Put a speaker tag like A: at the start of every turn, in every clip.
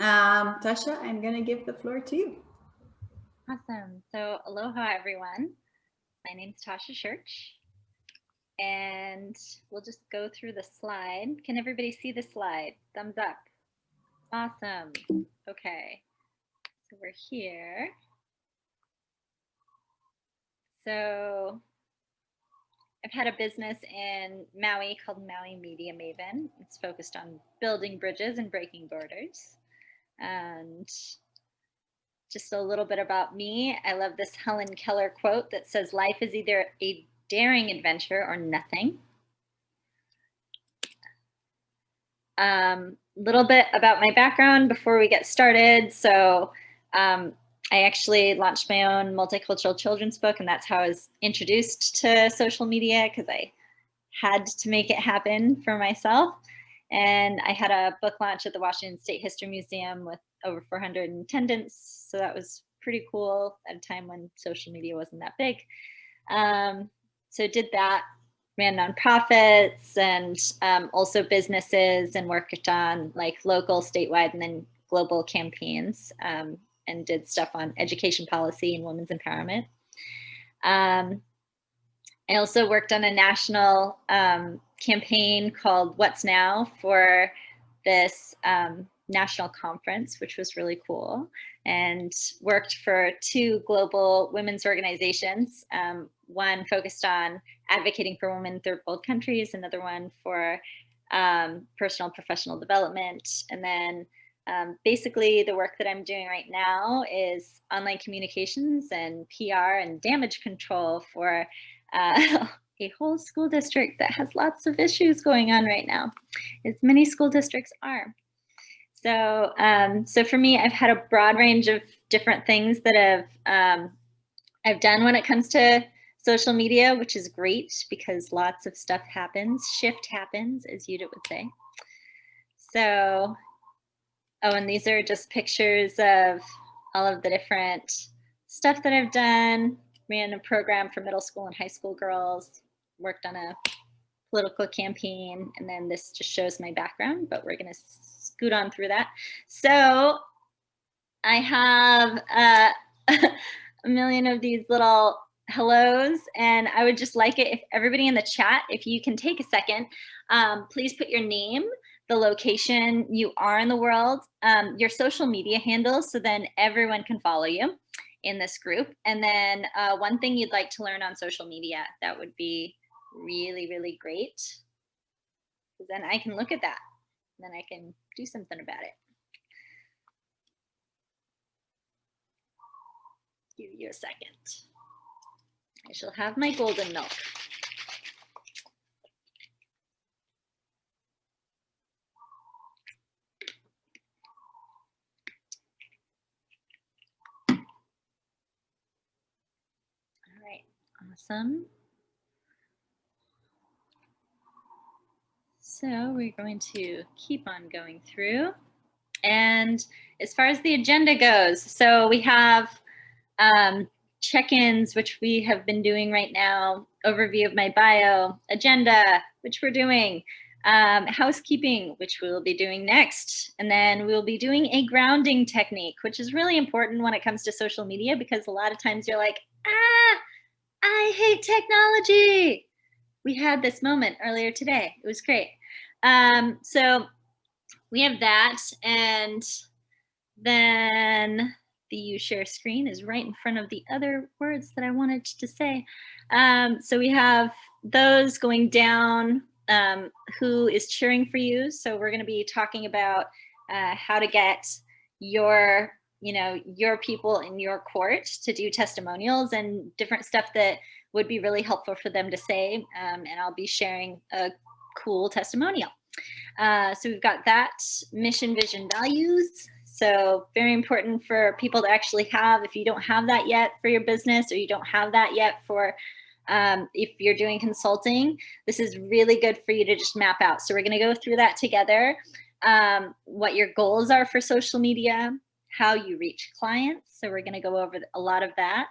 A: Tasha, I'm going to give the floor to you.
B: Awesome. So aloha, everyone. My name is Tasha Church, and we'll just go through the slide. Can everybody see the slide? Thumbs up. Awesome. Okay. So we're here. So I've had a business in Maui called Maui Media Maven. It's focused on building bridges and breaking borders. And just a little bit about me. I love this Helen Keller quote that says, "Life is either a daring adventure or nothing." Little bit about my background before we get started. So I actually launched my own multicultural children's book, and that's how I was introduced to social media, because I had to make it happen for myself. And I had a book launch at the Washington State History Museum with over 400 attendants. So that was pretty cool at a time when social media wasn't that big. So did that, ran nonprofits and also businesses, and worked on like local, statewide, and then global campaigns, and did stuff on education policy and women's empowerment. I also worked on a national campaign called What's Now for this national conference, which was really cool, and worked for 2 global women's organizations. One focused on advocating for women in third world countries, another one for personal and professional development. And then basically the work that I'm doing right now is online communications and PR and damage control for a whole school district that has lots of issues going on right now, as many school districts are. So, so for me, I've had a broad range of different things that I've done when it comes to social media, which is great because lots of stuff happens, shift happens, as Judith would say. So, oh, and these are just pictures of all of the different stuff that I've done. Ran a program for middle school and high school girls, worked on a political campaign, and then this just shows my background, but we're gonna scoot on through that. So I have a million of these little hellos, and I would just like it if everybody in the chat, if you can take a second, please put your name, the location you are in the world, your social media handles, so then everyone can follow you in this group. And then one thing you'd like to learn on social media, that would be really, really great. Because then I can look at that, and then I can do something about it. Give you a second. I shall have my golden milk. All right, awesome. So we're going to keep on going through. And as far as the agenda goes, so we have check-ins, which we have been doing right now, overview of my bio, agenda, which we're doing, housekeeping, which we will be doing next. And then we'll be doing a grounding technique, which is really important when it comes to social media, because a lot of times you're like, I hate technology. We had this moment earlier today. It was great. So we have that, and then the you share screen is right in front of the other words that I wanted to say. So we have those going down, who is cheering for you. So we're going to be talking about how to get your, your people in your court to do testimonials and different stuff that would be really helpful for them to say. And I'll be sharing a cool testimonial. So we've got that, mission, vision, values. So very important for people to actually have, if you don't have that yet for your business, or you don't have that yet for if you're doing consulting, this is really good for you to just map out. So we're going to go through that together, what your goals are for social media, how you reach clients. So we're going to go over a lot of that.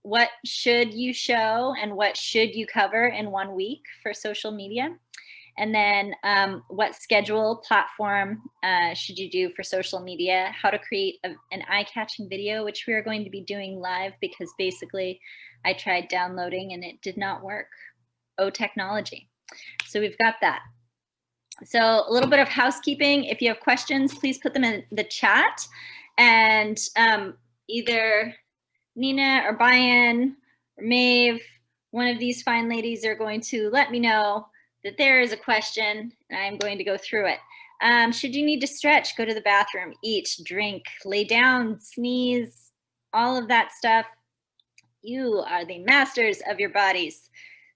B: What should you show and what should you cover in 1 week for social media? And then what schedule platform should you do for social media, how to create an eye-catching video, which we are going to be doing live because basically I tried downloading and it did not work. Oh, technology. So we've got that. So a little bit of housekeeping. If you have questions, please put them in the chat. And either Nina or Bayan or Maeve, one of these fine ladies are going to let me know that there is a question and I'm going to go through it. Should you need to stretch, go to the bathroom, eat, drink, lay down, sneeze, all of that stuff. You are the masters of your bodies.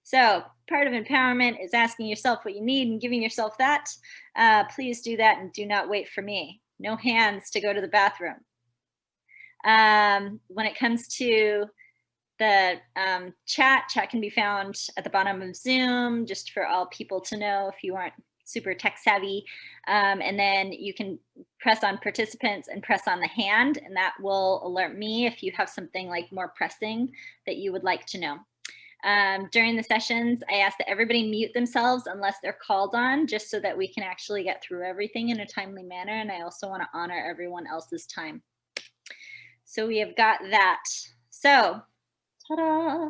B: So part of empowerment is asking yourself what you need and giving yourself that. Please do that and do not wait for me. No hands to go to the bathroom. When it comes to the chat can be found at the bottom of Zoom, just for all people to know if you aren't super tech savvy. And then you can press on participants and press on the hand, and that will alert me if you have something like more pressing that you would like to know. During the sessions, I ask that everybody mute themselves unless they're called on, just so that we can actually get through everything in a timely manner. And I also want to honor everyone else's time. So we have got that. So, ta-da!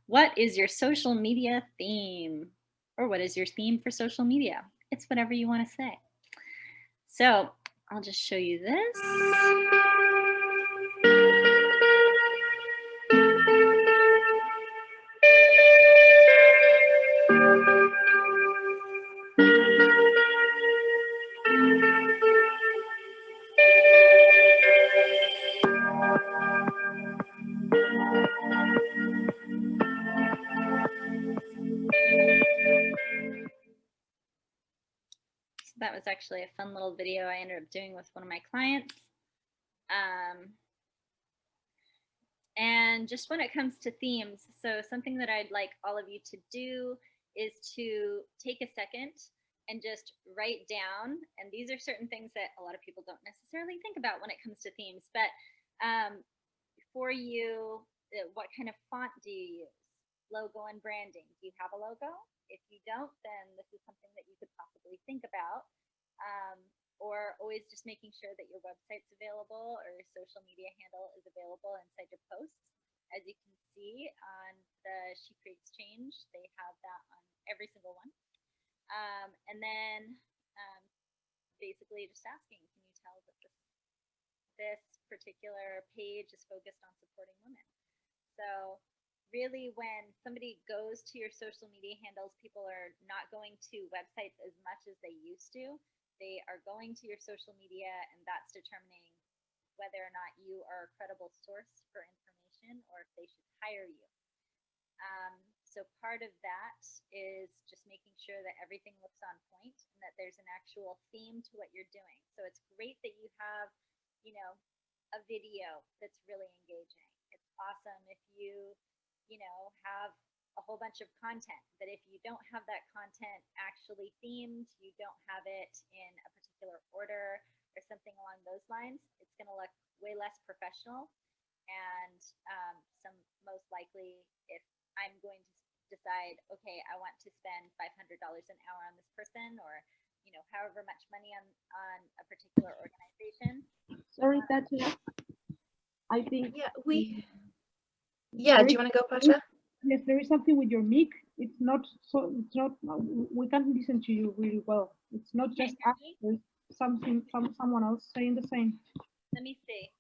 B: What is your social media theme? Or what is your theme for social media? It's whatever you want to say. So I'll just show you this. That was actually a fun little video I ended up doing with one of my clients. And just when it comes to themes, so something that I'd like all of you to do is to take a second and just write down, and these are certain things that a lot of people don't necessarily think about when it comes to themes, but for you, what kind of font do you use? Logo and branding. Do you have a logo? If you don't, then this is something that you could possibly think about. Or always just making sure that your website's available or your social media handle is available inside your posts. As you can see on the She Creates Change, they have that on every single one. And then basically just asking, can you tell that this particular page is focused on supporting women? So really, when somebody goes to your social media handles, people are not going to websites as much as they used to. They are going to your social media, and that's determining whether or not you are a credible source for information or if they should hire you. So part of that is just making sure that everything looks on point and that there's an actual theme to what you're doing. So it's great that you have, you know, a video that's really engaging. It's awesome if you have a whole bunch of content, but if you don't have that content actually themed, you don't have it in a particular order or something along those lines, it's going to look way less professional. And most likely, if I'm going to decide, okay, I want to spend $500 an hour on this person, or however much money on a particular organization.
C: Sorry, Tasha. I think.
D: Yeah, do you want to go, Tasha?
C: Yes, there is something with your mic. It's not. We can't listen to you really well. It's not just us. There's someone else saying the same.
B: Let me see.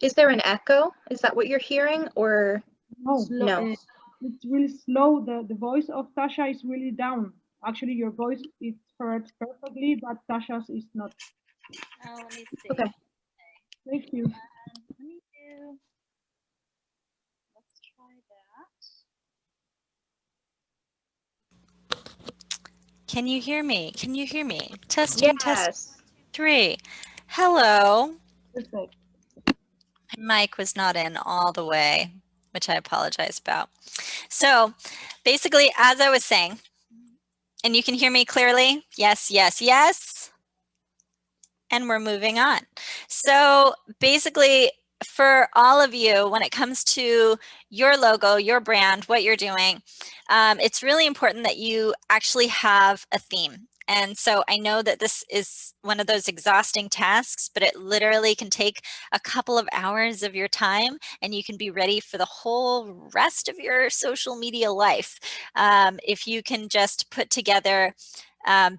D: Is there an echo? Is that what you're hearing, or
C: no? It's really slow. The voice of Tasha is really down. Actually, your voice is heard perfectly, but Tasha's is not.
B: Oh, let me see.
D: Okay.
C: Thank you.
B: Let me do. Let's try that. Can you hear me? Can you hear me? Testing,
D: yes.
B: Test 3. Hello.
C: Perfect.
B: My mic was not in all the way, which I apologize about. So basically, as I was saying, and you can hear me clearly? Yes, yes, yes. And we're moving on. So basically, for all of you, when it comes to your logo, your brand, what you're doing, it's really important that you actually have a theme. And so I know that this is one of those exhausting tasks, but it literally can take a couple of hours of your time, and you can be ready for the whole rest of your social media life if you can just put together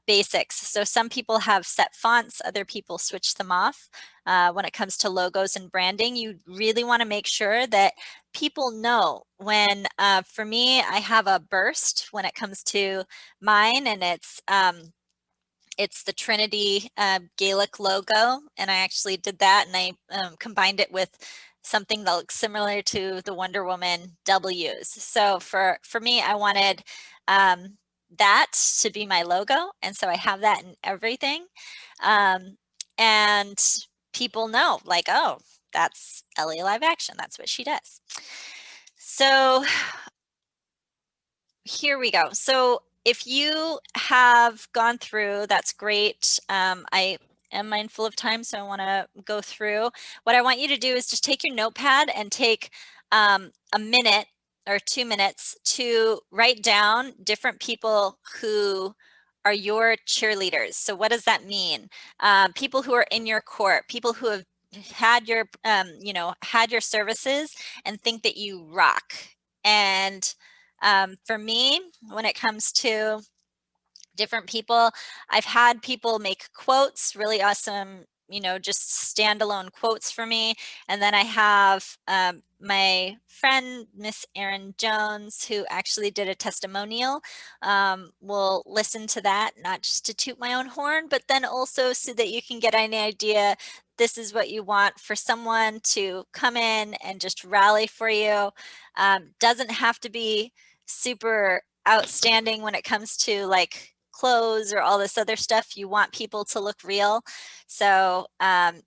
B: basics. So some people have set fonts, other people switch them off. When it comes to logos and branding, you really want to make sure that people know when, for me, I have a burst when it comes to mine, and it's the Trinity Gaelic logo, and I actually did that, and I combined it with something that looks similar to the Wonder Woman W's. So for me, I wanted that to be my logo, and so I have that in everything. And people know, like, oh, that's ElleLiveAction, that's what she does. So here we go. So if you have gone through, that's great. I am mindful of time, so I want to go through. What I want you to do is just take your notepad and take a minute or 2 minutes to write down different people who are your cheerleaders. So what does that mean? People who are in your court, people who have had your, had your services and think that you rock. And for me, when it comes to different people, I've had people make quotes, really awesome, just standalone quotes for me. And then I have my friend, Miss Erin Jones, who actually did a testimonial. We'll listen to that, not just to toot my own horn, but then also so that you can get an idea. This is what you want for someone to come in and just rally for you. Doesn't have to be super outstanding when it comes to like clothes or all this other stuff. You want people to look real. So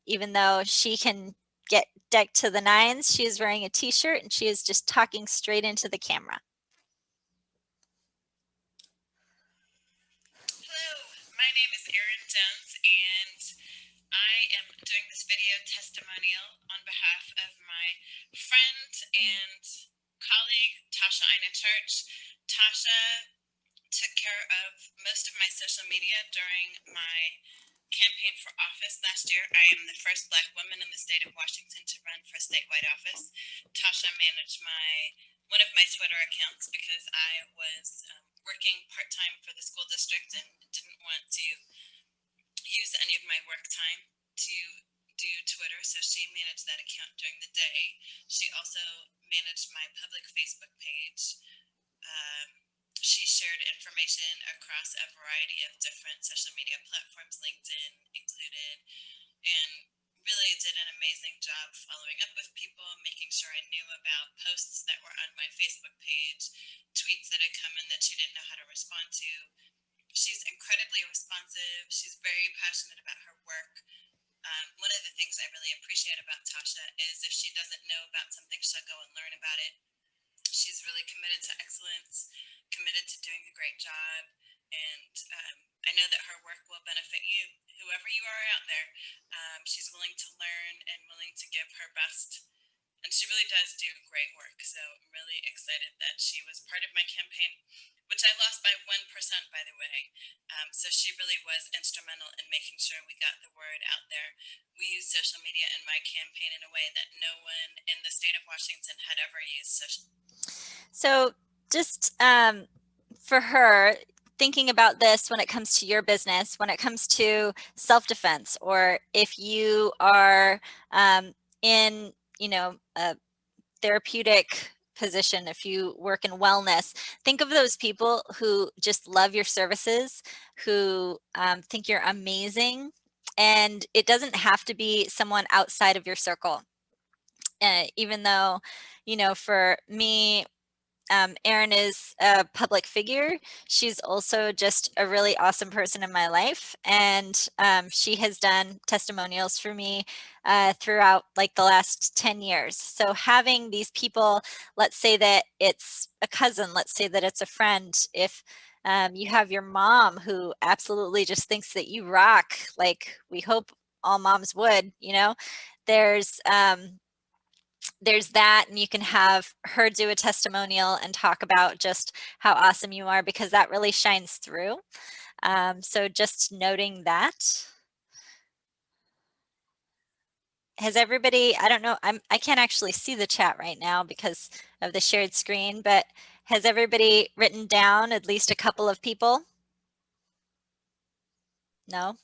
B: even though she can get decked to the nines, she is wearing a t-shirt and she is just talking straight into the camera.
E: Hello, my name is Erin Jones, and I am doing this video testimonial on behalf of my friend and colleague, Tasha Church. Tasha took care of most of my social media during my campaign for office last year. I am the first Black woman in the state of Washington to run for statewide office. Tasha managed one of my Twitter accounts because I was working part-time for the school district and didn't want to use any of my work time to do Twitter, so she managed that account during the day. She also managed my public Facebook page. She shared information across a variety of different social media platforms, LinkedIn included, and really did an amazing job following up with people, making sure I knew about posts that were on my Facebook page, tweets that had come in that she didn't know how to respond to. She's incredibly responsive. She's very passionate about her work. One of the things I really appreciate about Tasha is if she doesn't know about something, she'll go and learn about it. She's really committed to excellence, committed to doing a great job, and I know that her work will benefit you, whoever you are out there. She's willing to learn and willing to give her best, and she really does do great work. So I'm really excited that she was part of my campaign, which I lost by 1%, by the way. So she really was instrumental in making sure we got the word out there. We used social media in my campaign in a way that no one in the state of Washington had ever used social.
B: So just for her, thinking about this when it comes to your business, when it comes to self-defense, or if you are in, a therapeutic position, if you work in wellness, think of those people who just love your services, who think you're amazing. And it doesn't have to be someone outside of your circle. Even though, for me, Erin is a public figure. She's also just a really awesome person in my life. And she has done testimonials for me throughout like the last 10 years. So having these people, let's say that it's a cousin, let's say that it's a friend. If you have your mom who absolutely just thinks that you rock, like we hope all moms would, there's there's that, and you can have her do a testimonial and talk about just how awesome you are, because that really shines through. So just noting that. Has everybody, I don't know, I can't actually see the chat right now because of the shared screen, but has everybody written down at least a couple of people? No?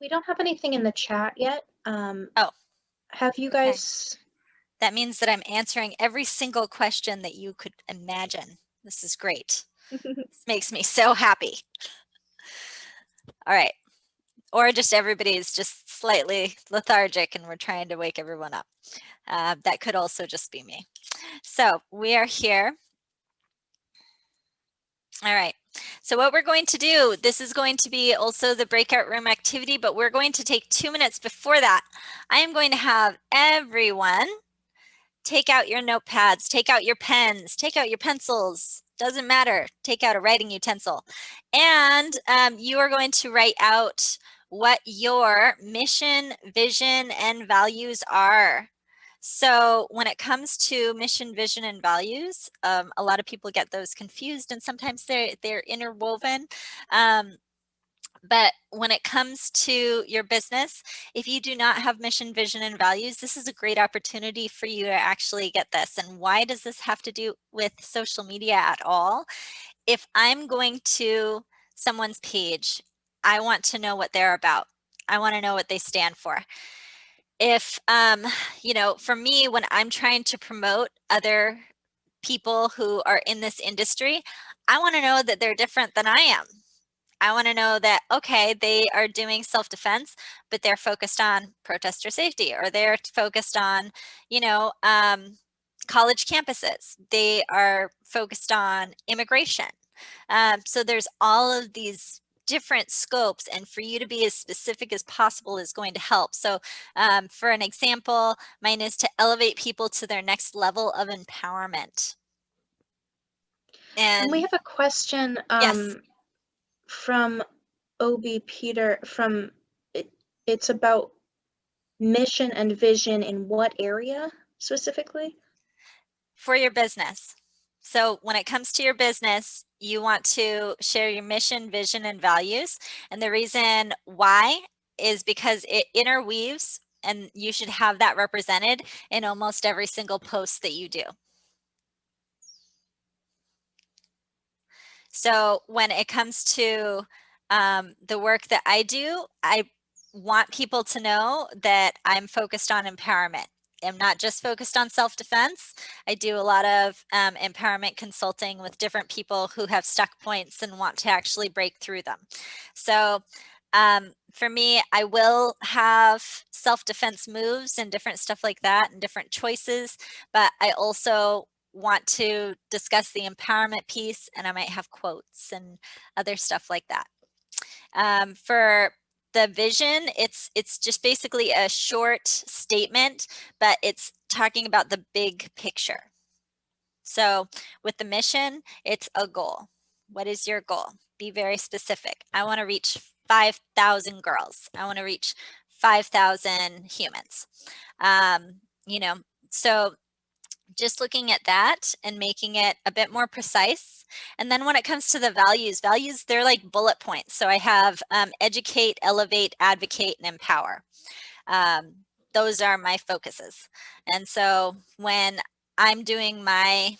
D: We don't have anything in the chat yet.
B: Oh,
D: have you
B: okay.
D: guys?
B: That means that I'm answering every single question that you could imagine. This is great. This makes me so happy. All right. Or just everybody's just slightly lethargic and we're trying to wake everyone up. That could also just be me. So we are here. All right. So what we're going to do, this is going to be also the breakout room activity, but we're going to take 2 minutes before that. I am going to have everyone take out your notepads, take out your pens, take out your pencils, doesn't matter, take out a writing utensil. And you are going to write out what your mission, vision, and values are. So when it comes to mission, vision, and values, a lot of people get those confused, and sometimes they're interwoven. But when it comes to your business, if you do not have mission, vision, and values, this is a great opportunity for you to actually get this. And why does this have to do with social media at all? If I'm going to someone's page, I want to know what they're about. I want to know what they stand for. If, you know, for me, when I'm trying to promote other people who are in this industry, I want to know that they're different than I am. I want to know that, okay, they are doing self-defense, but they're focused on protester safety, or they're focused on, you know, college campuses. They are focused on immigration. So there's all of these different scopes, and for you to be as specific as possible is going to help. So for an example, mine is to elevate people to their next level of empowerment.
D: And we have a question
B: yes.
D: from OB Peter from it's about mission and vision in what area specifically?
B: For your business. So when it comes to your business, you want to share your mission, vision, and values. And the reason why is because it interweaves, and you should have that represented in almost every single post that you do. So when it comes to the work that I do, I want people to know that I'm focused on empowerment. I'm not just focused on self-defense. I do a lot of empowerment consulting with different people who have stuck points and want to actually break through them. So for me, I will have self-defense moves and different stuff like that and different choices, but I also want to discuss the empowerment piece, and I might have quotes and other stuff like that. For the vision, it's just basically a short statement, but it's talking about the big picture. So with the mission, it's a goal. What is your goal? Be very specific. I want to reach 5,000 girls. I want to reach 5,000 humans. You know, so just looking at that and making it a bit more precise. And then when it comes to the values, they're like bullet points. So I have educate, elevate, advocate, and empower. Those are my focuses. And so when I'm doing my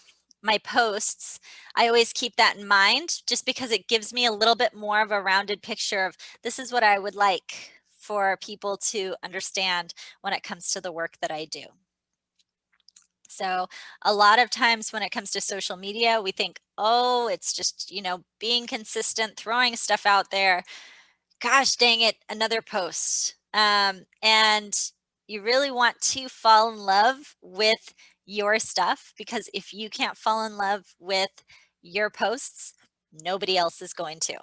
B: posts, I always keep that in mind, just because it gives me a little bit more of a rounded picture of this is what I would like for people to understand when it comes to the work that I do. So a lot of times when it comes to social media, we think, oh, it's just, you know, being consistent, throwing stuff out there. Gosh, dang it, another post. And you really want to fall in love with your stuff, because if you can't fall in love with your posts, nobody else is going to.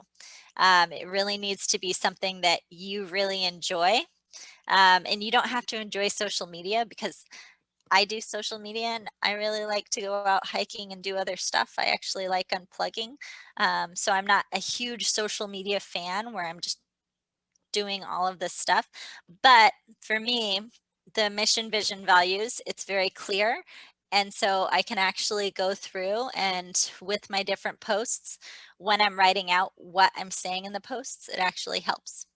B: It really needs to be something that you really enjoy. And you don't have to enjoy social media, because I do social media and I really like to go out hiking and do other stuff. I actually like unplugging. So I'm not a huge social media fan where I'm just doing all of this stuff. But for me, the mission, vision, values, it's very clear. And so I can actually go through and with my different posts, when I'm writing out what I'm saying in the posts, it actually helps.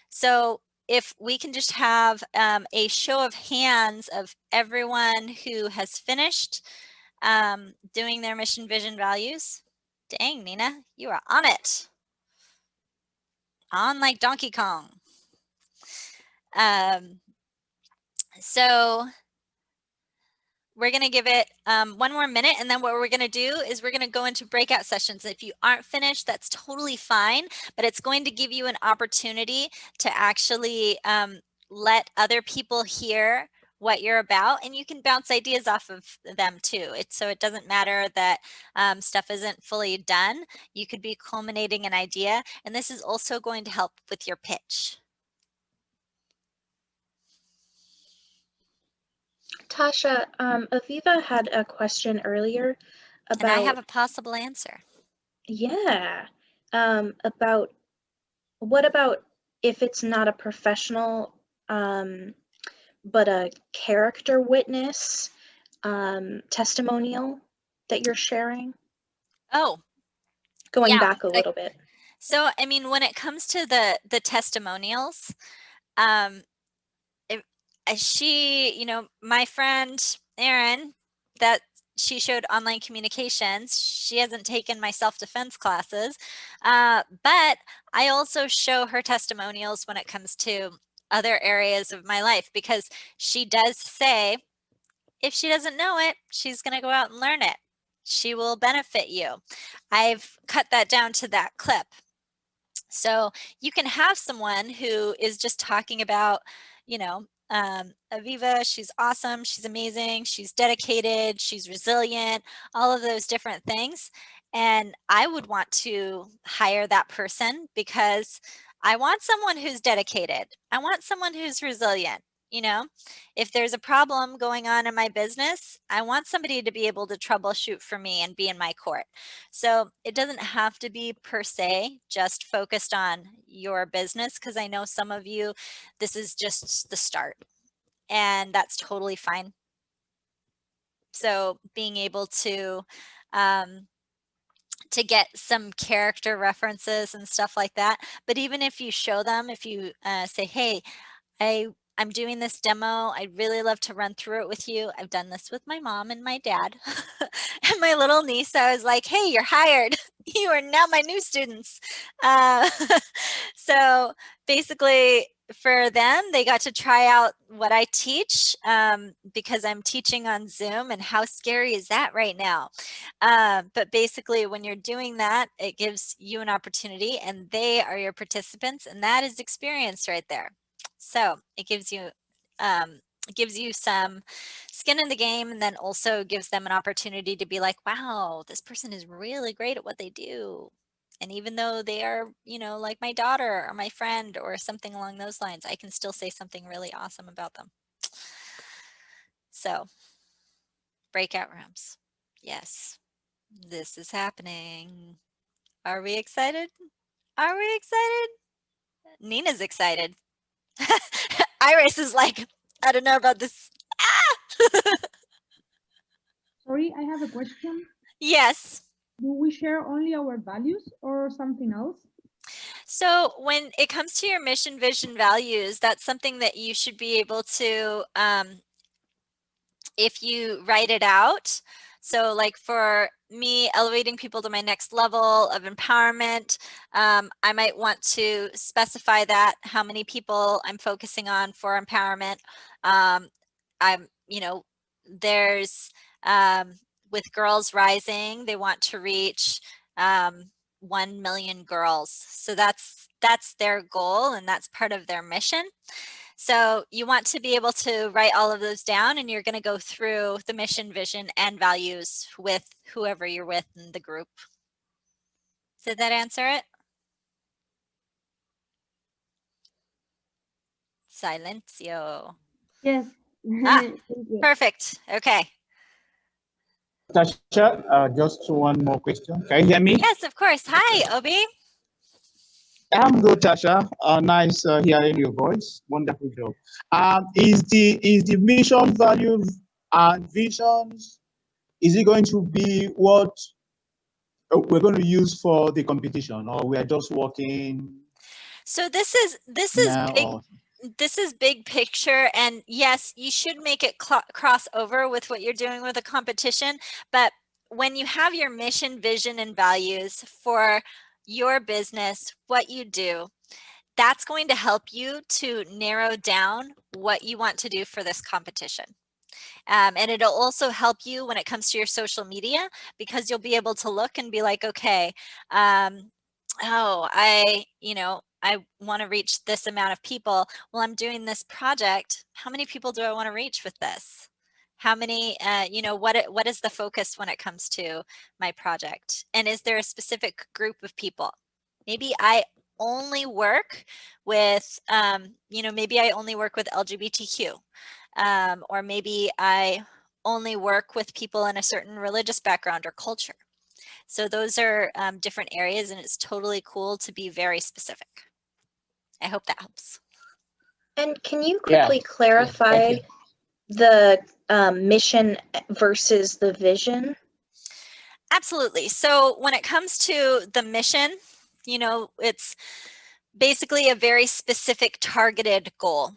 B: So if we can just have a show of hands of everyone who has finished doing their mission, vision, values. Dang, Nina, you are on it. On like Donkey Kong. So we're going to give it 1 more minute, and then what we're going to do is we're going to go into breakout sessions. If you aren't finished, that's totally fine, but it's going to give you an opportunity to actually let other people hear what you're about, and you can bounce ideas off of them too. So it doesn't matter that stuff isn't fully done. You could be culminating an idea, and this is also going to help with your pitch.
D: Tasha, Aviva had a question earlier about.
B: And I have a possible answer.
D: Yeah, about what about if it's not a professional, but a character witness testimonial that you're sharing?
B: Oh,
D: Going
B: yeah,
D: back a little bit.
B: So, I mean, when it comes to the testimonials, she, you know, my friend Erin, that she showed online communications, she hasn't taken my self-defense classes, but I also show her testimonials when it comes to other areas of my life, because she does say, if she doesn't know it, she's going to go out and learn it. She will benefit you. I've cut that down to that clip. So you can have someone who is just talking about, you know, Aviva, she's awesome, she's amazing, she's dedicated, she's resilient, all of those different things. And I would want to hire that person because I want someone who's dedicated. I want someone who's resilient. You know, if there's a problem going on in my business, I want somebody to be able to troubleshoot for me and be in my court. So it doesn't have to be per se just focused on your business, because I know some of you, this is just the start, and that's totally fine. So being able to get some character references and stuff like that. But even if you show them, if you say, hey, I'm doing this demo. I'd really love to run through it with you. I've done this with my mom and my dad and my little niece. I was like, hey, you're hired. You are now my new students. So basically for them, they got to try out what I teach because I'm teaching on Zoom, and how scary is that right now? But basically when you're doing that, it gives you an opportunity, and they are your participants, and that is experience right there. So it gives you some skin in the game, and then also gives them an opportunity to be like, wow, this person is really great at what they do. And even though they are, you know, like my daughter or my friend or something along those lines, I can still say something really awesome about them. So breakout rooms. Yes, this is happening. Are we excited? Are we excited? Nina's excited. Iris is like, I don't know about this. Ah!
C: Sorry, I have a question.
B: Yes.
C: Do we share only our values or something else?
B: So when it comes to your mission, vision, values, that's something that you should be able to, if you write it out. So like for me, elevating people to my next level of empowerment, I might want to specify that, how many people I'm focusing on for empowerment. You know, there's, with Girls Rising, they want to reach 1 million girls. So that's their goal, and that's part of their mission. So you want to be able to write all of those down, and you're going to go through the mission, vision, and values with whoever you're with in the group. Did that answer it? Silencio.
A: Yes.
B: Ah,
A: Thank you.
B: perfect. Okay.
F: Tasha, just one more question. Can you hear me?
B: Yes, of course. Hi, Obi.
F: I'm good, Tasha. Nice hearing your voice. Wonderful job. Is the mission, values, and visions? Is it going to be what we're going to use for the competition, or we are just working
G: So this is
F: now?
G: big.
F: Or...
G: This is big picture, and yes, you should make it cross over with what you're doing with a competition. But when you have your mission, vision, and values for your business, what you do, that's going to help you to narrow down what you want to do for this competition. And it'll also help you when it comes to your social media, because you'll be able to look and be like, okay, oh, I want to reach this amount of people. Well, I'm doing this project. How many people do I want to reach with this? How many, what is the focus when it comes to my project? And is there a specific group of people? Maybe I only work with, maybe I only work with LGBTQ, or maybe I only work with people in a certain religious background or culture. So those are different areas, and it's totally cool to be very specific. I hope that helps.
D: And can you quickly clarify the mission versus the vision?
G: Absolutely. So when it comes to the mission, it's basically a very specific targeted goal.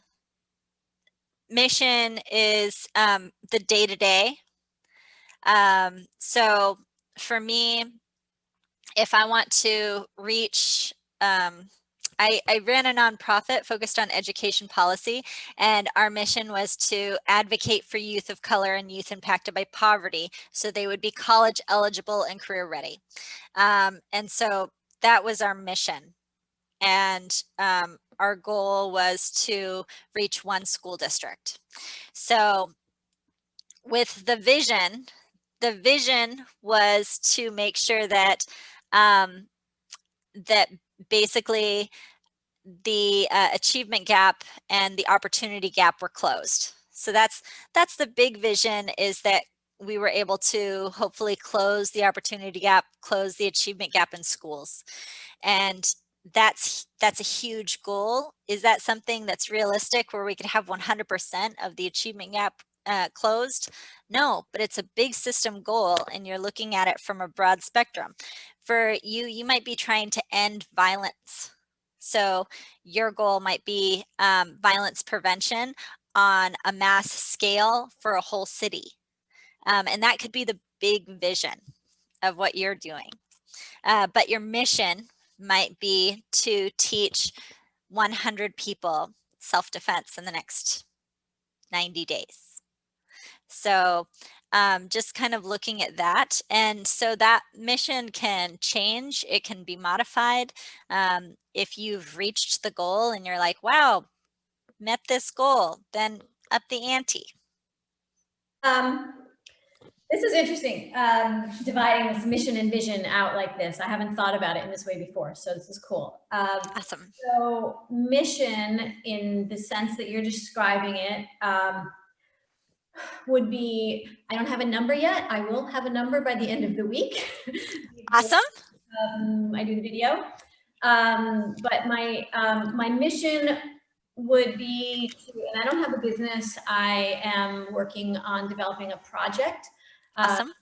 G: Mission is the day-to-day. So for me, if I want to reach, I ran a nonprofit focused on education policy, and our mission was to advocate for youth of color and youth impacted by poverty so they would be college eligible and career ready. And so that was our mission. And our goal was to reach one school district. So with the vision was to make sure that that basically the achievement gap and the opportunity gap were closed. So that's the big vision, is that we were able to hopefully close the opportunity gap, close the achievement gap in schools. And that's a huge goal. Is that something that's realistic where we could have 100% of the achievement gap closed? No, but it's a big system goal, and you're looking at it from a broad spectrum. For you, you might be trying to end violence. So your goal might be violence prevention on a mass scale for a whole city. And that could be the big vision of what you're doing. But your mission might be to teach 100 people self-defense in the next 90 days. So just kind of looking at that. And so that mission can change. It can be modified. If you've reached the goal and you're like, wow, met this goal, then up the ante.
H: This is interesting, dividing this mission and vision out like this. I haven't thought about it in this way before, so this is cool.
G: Awesome.
H: So mission, in the sense that you're describing it, would be, I don't have a number yet. I will have a number by the end of the week.
G: Awesome.
H: I do the video. But my mission would be to, and I don't have a business, I am working on developing a project.
G: Awesome.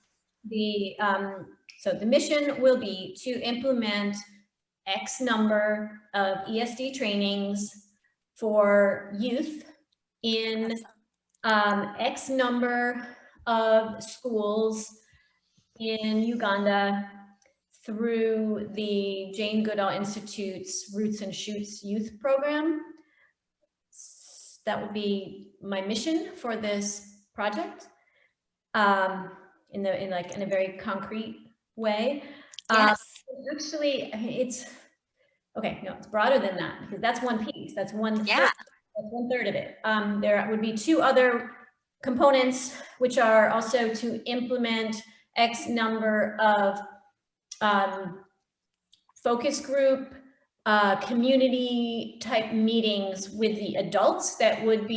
H: So the mission will be to implement X number of ESD trainings for youth in X number of schools in Uganda through the Jane Goodall Institute's Roots and Shoots youth program. That would be my mission for this project, in a very concrete way.
G: Yes.
H: Actually, it's okay. No, it's broader than that, because that's one piece. That's one.
G: Yeah.
H: That's 1/3 of it. There would be 2 other components, which are also to implement X number of focus group, community type meetings with the adults that would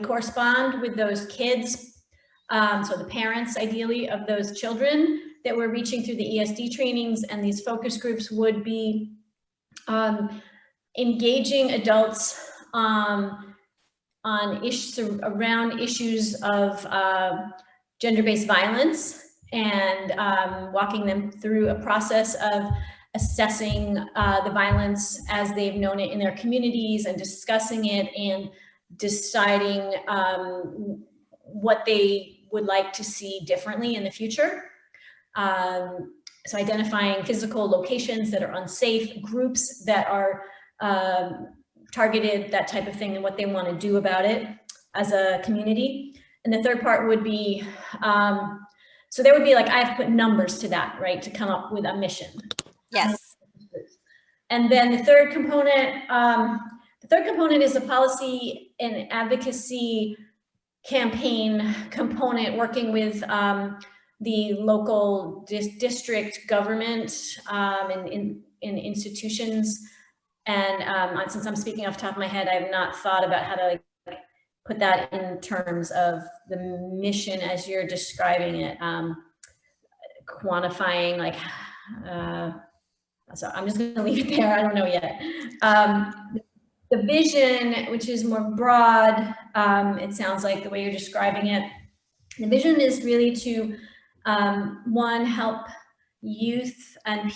H: correspond with those kids. So the parents, ideally, of those children that we're reaching through the ESD trainings, and these focus groups would be engaging adults on issues around issues of gender-based violence, and walking them through a process of assessing the violence as they've known it in their communities, and discussing it and deciding what they would like to see differently in the future. So identifying physical locations that are unsafe, groups that are targeted, that type of thing, and what they want to do about it as a community. And the third part would be, so there would be like, I have put numbers to that, right, to come up with a mission.
G: Yes.
H: And then the third component is the policy and advocacy campaign component, working with the local district government and in institutions. And since I'm speaking off the top of my head, I have not thought about how to like put that in terms of the mission as you're describing it, quantifying, like, so I'm just going to leave it there. I don't know yet. The vision, which is more broad, it sounds like the way you're describing it. The vision is really to, one, help youth and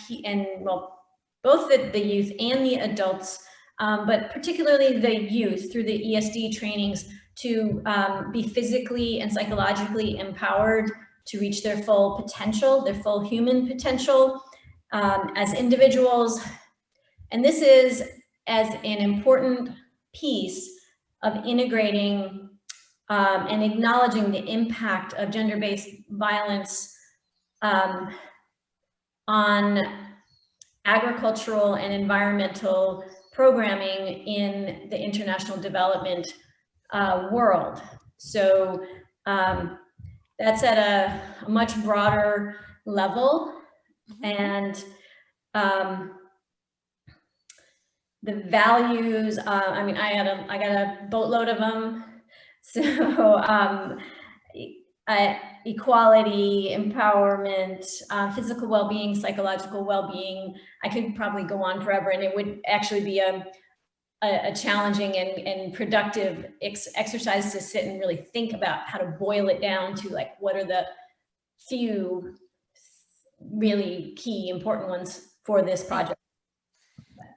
H: well, both the youth and the adults, but particularly the youth through the ESD trainings, to be physically and psychologically empowered to reach their full potential, their full human potential as individuals. And this is as an important piece of integrating and acknowledging the impact of gender-based violence on agricultural and environmental programming in the international development world. So that's at a much broader level, and the values, I mean, I got a boatload of them. So equality, empowerment, physical well-being, psychological well-being. I could probably go on forever, and it would actually be a challenging and productive exercise to sit and really think about how to boil it down to, like, what are the few really key important ones for this project.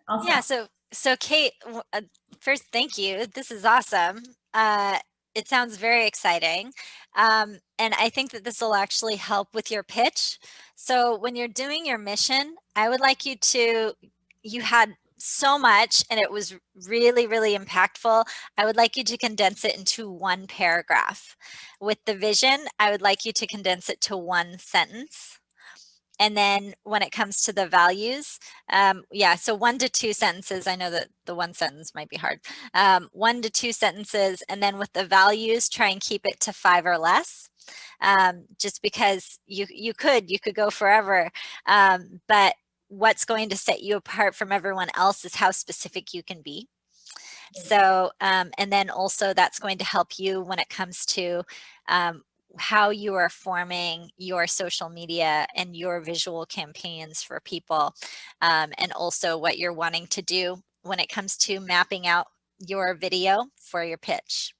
H: Also,
G: Yeah, so Kate, first, thank you. This is awesome. It sounds very exciting. And I think that this will actually help with your pitch. So when you're doing your mission, I would like you to, you had so much and it was really, really impactful. I would like you to condense it into one paragraph. With the vision, I would like you to condense it to one sentence. And then when it comes to the values, yeah, so 1 to 2 sentences. I know that the one sentence might be hard. 1 to 2 sentences. And then with the values, try and keep it to 5 or less. Just because you could go forever. But what's going to set you apart from everyone else is how specific you can be. So, and then also that's going to help you when it comes to how you are forming your social media and your visual campaigns for people, and also what you're wanting to do when it comes to mapping out your video for your pitch.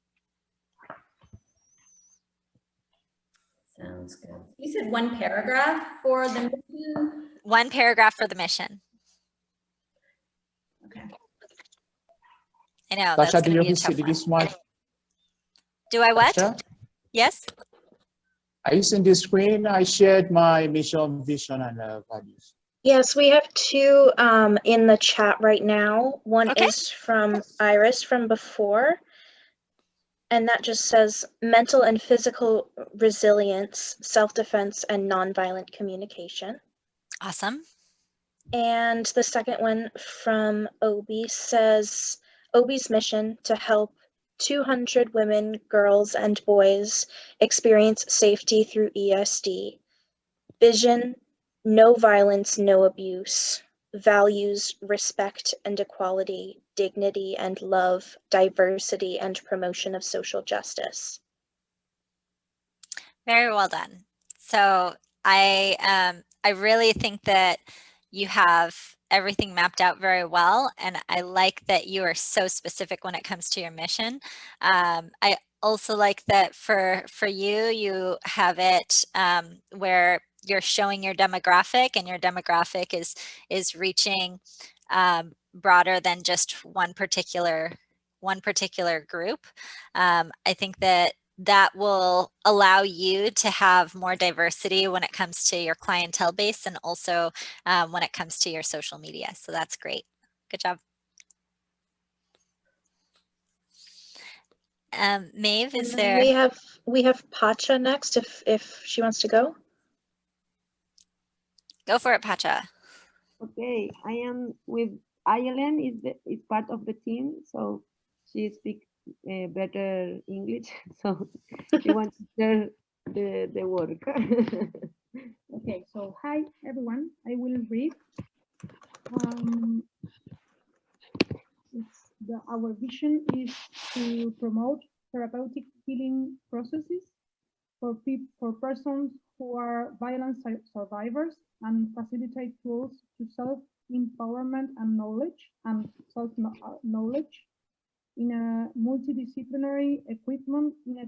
H: sounds good. You said one paragraph for the mission?
G: One paragraph for the mission.
H: Okay.
G: I know,
F: Tasha,
G: that's
F: do
G: going to
F: you
G: be a tough
F: see
G: one.
F: this one?
G: Do I what?
F: Tasha?
G: Yes?
F: Are you seeing the screen? I shared my mission, vision, and values.
D: Yes, we have 2 in the chat right now. One
G: Okay.
D: is from Iris from before, and that just says mental and physical resilience, self-defense, and nonviolent communication.
G: Awesome.
D: And the second one from Obi says, Obi's mission to help 200 women, girls, and boys experience safety through ESD. Vision, no violence, no abuse. Values, respect and equality, dignity and love, diversity and promotion of social justice.
G: Very well done. So I really think that you have everything mapped out very well. And I like that you are so specific when it comes to your mission. I also like that for you, you have it where you're showing your demographic, and your demographic is reaching broader than just one particular group. I think that will allow you to have more diversity when it comes to your clientele base, and also when it comes to your social media. So that's great. Good job. Maeve, is there?
D: We have Pacha next if she wants to go.
G: Go for it, Pacha.
I: Okay, I am with Ayelen is part of the team, so she speaks better English, so she wants to share the work.
C: Okay, so hi everyone. I will read. Our vision is to promote therapeutic healing processes for persons who are violence survivors, and facilitate tools to self-empowerment and self-knowledge in a multidisciplinary equipment in a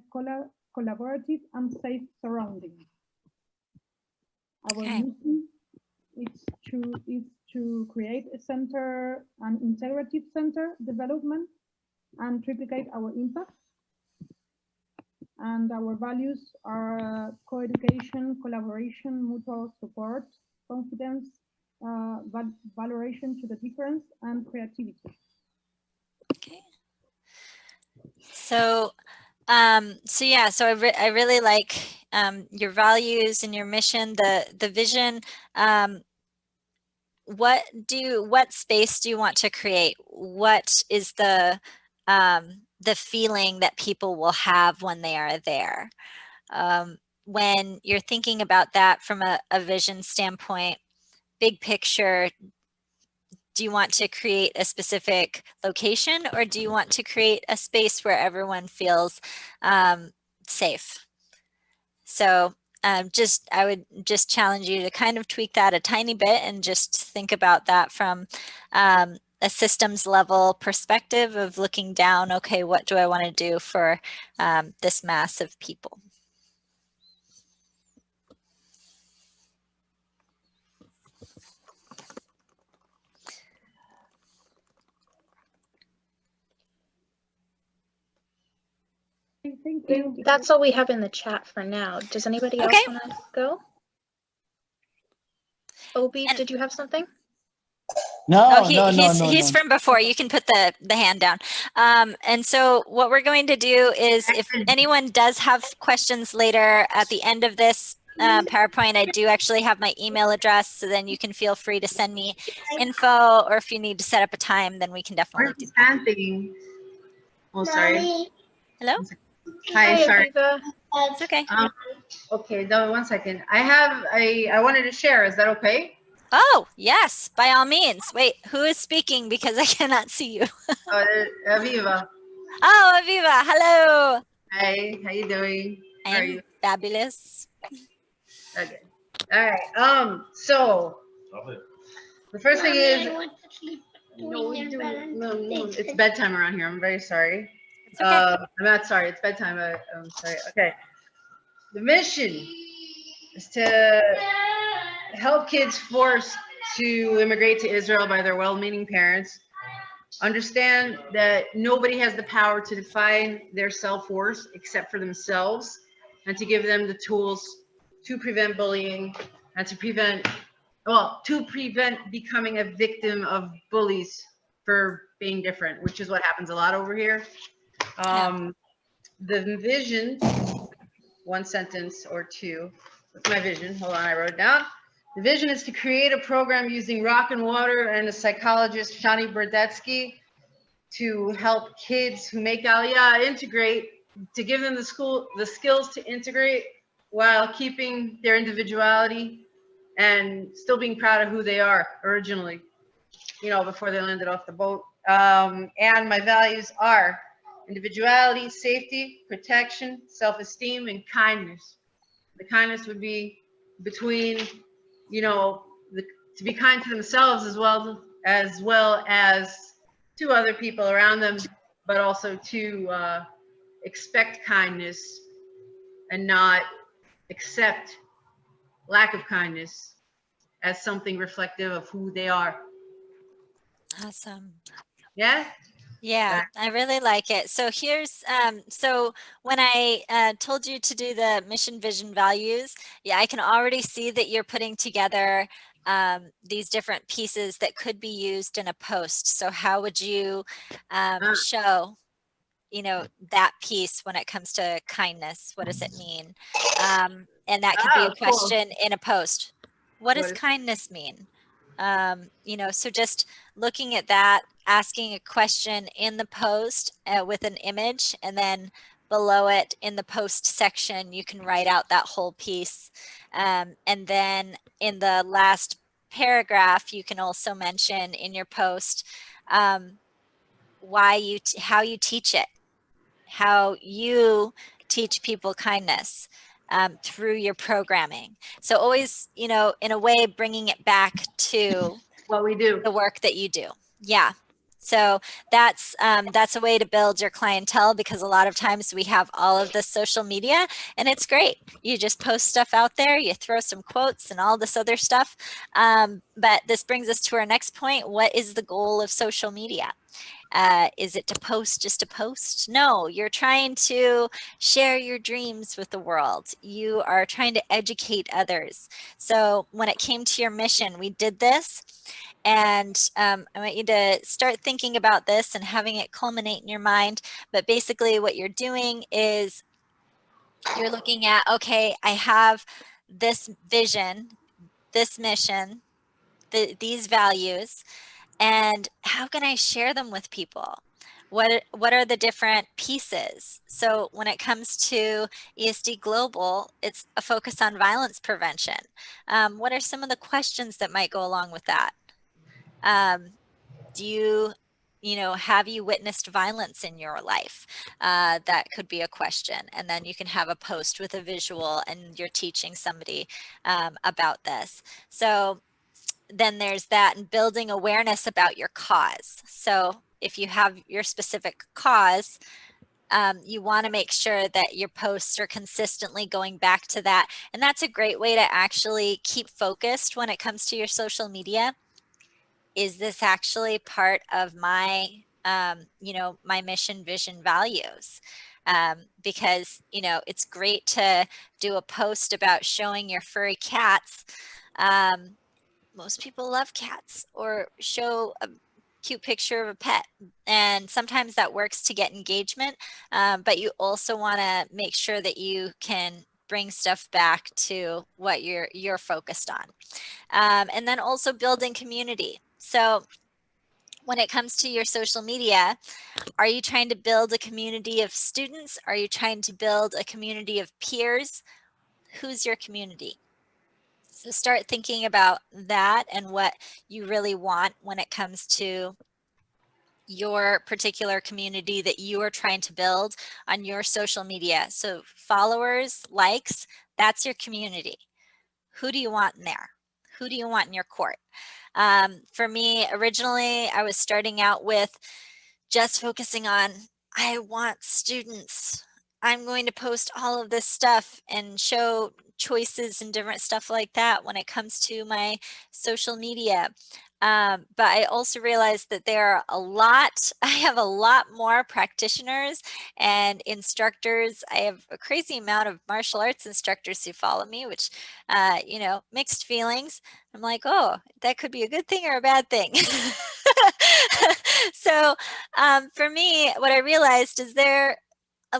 C: collaborative and safe surrounding. Our mission is to create a center, an integrative center development, and triplicate our impact. And our values are co-education, collaboration, mutual support, confidence, valoration to the difference, and creativity.
G: Okay. So, so I really like your values and your mission, the vision. What space do you want to create? What is the feeling that people will have when they are there? When you're thinking about that from a vision standpoint, big picture, do you want to create a specific location, or do you want to create a space where everyone feels safe? So I would just challenge you to kind of tweak that a tiny bit and just think about that from a systems level perspective of looking down, okay, what do I want to do for this mass of people?
C: Thank you.
D: That's all we have in the chat for now. Does anybody else want to go? Obi, did you have something?
G: No, he's from before. You can put the hand down. And so what we're going to do is, if anyone does have questions later at the end of this PowerPoint, I do actually have my email address, so then you can feel free to send me info, or if you need to set up a time, then we can definitely do that.
J: Oh, sorry.
G: Hello?
J: Hi, sorry.
G: It's okay.
J: Okay, no, 1 second. I wanted to share. Is that okay?
G: Oh, yes, by all means. Wait, who is speaking? Because I cannot see you.
J: Aviva.
G: Oh, Aviva, hello.
J: Hi, how you doing?
G: I am fabulous.
J: Okay. All right. So the first thing is, no, it's bedtime around here. I'm very sorry.
G: It's okay.
J: I'm not sorry. It's bedtime. I'm sorry. Okay. The mission is to help kids forced to immigrate to Israel by their well-meaning parents understand that nobody has the power to define their self-worth except for themselves, and to give them the tools to prevent bullying and to prevent becoming a victim of bullies for being different, which is what happens a lot over here. The vision, one sentence or two. What's my vision? Hold on, I wrote it down. The vision is to create a program using rock and water and the psychologist Shani Berdetsky to help kids who make Aliyah integrate, to give them the skills to integrate while keeping their individuality and still being proud of who they are originally, you know, before they landed off the boat. And my values are individuality, safety, protection, self-esteem, and kindness. The kindness would be between, you know, to be kind to themselves as well as to other people around them, but also to expect kindness and not accept lack of kindness as something reflective of who they are.
G: Awesome.
J: Yeah?
G: Yeah, I really like it. So here's, so when I told you to do the mission, vision, values, yeah, I can already see that you're putting together these different pieces that could be used in a post. So how would you show, you know, that piece when it comes to kindness? What does it mean? And that could be a
J: cool.
G: question in a post. What does
J: What is-
G: kindness mean? You know, so just looking at that, asking a question in the post with an image, and then below it in the post section, you can write out that whole piece. And then in the last paragraph, you can also mention in your post why you, how you teach it, how you teach people kindness through your programming. So always, you know, in a way, bringing it back to
J: what we do,
G: the work that you do. Yeah. So that's a way to build your clientele, because a lot of times we have all of this social media and it's great. You just post stuff out there, you throw some quotes and all this other stuff. But this brings us to our next point. What is the goal of social media? Is it to post just to post? No, you're trying to share your dreams with the world. You are trying to educate others. So when it came to your mission, we did this. And I want you to start thinking about this and having it culminate in your mind. But basically what you're doing is you're looking at, okay, I have this vision, this mission, these values, and how can I share them with people? What are the different pieces? So when it comes to ESD Global, it's a focus on violence prevention. What are some of the questions that might go along with that? Do you know, have you witnessed violence in your life? That could be a question. And then you can have a post with a visual and you're teaching somebody about this. So then there's that, and building awareness about your cause. So if you have your specific cause, you want to make sure that your posts are consistently going back to that. And that's a great way to actually keep focused when it comes to your social media. Is this actually part of my, you know, my mission, vision, values? Because, you know, it's great to do a post about showing your furry cats. Most people love cats, or show a cute picture of a pet. And sometimes that works to get engagement, but you also want to make sure that you can bring stuff back to what you're focused on. And then also building community. So when it comes to your social media, are you trying to build a community of students? Are you trying to build a community of peers? Who's your community? So start thinking about that and what you really want when it comes to your particular community that you are trying to build on your social media. So followers, likes, that's your community. Who do you want in there? Who do you want in your court? For me, originally, I was starting out with just focusing on, I want students. I'm going to post all of this stuff and show choices and different stuff like that when it comes to my social media. But I also realized that there are I have a lot more practitioners and instructors. I have a crazy amount of martial arts instructors who follow me, which, you know, mixed feelings. I'm like, oh, that could be a good thing or a bad thing. So for me, what I realized is they're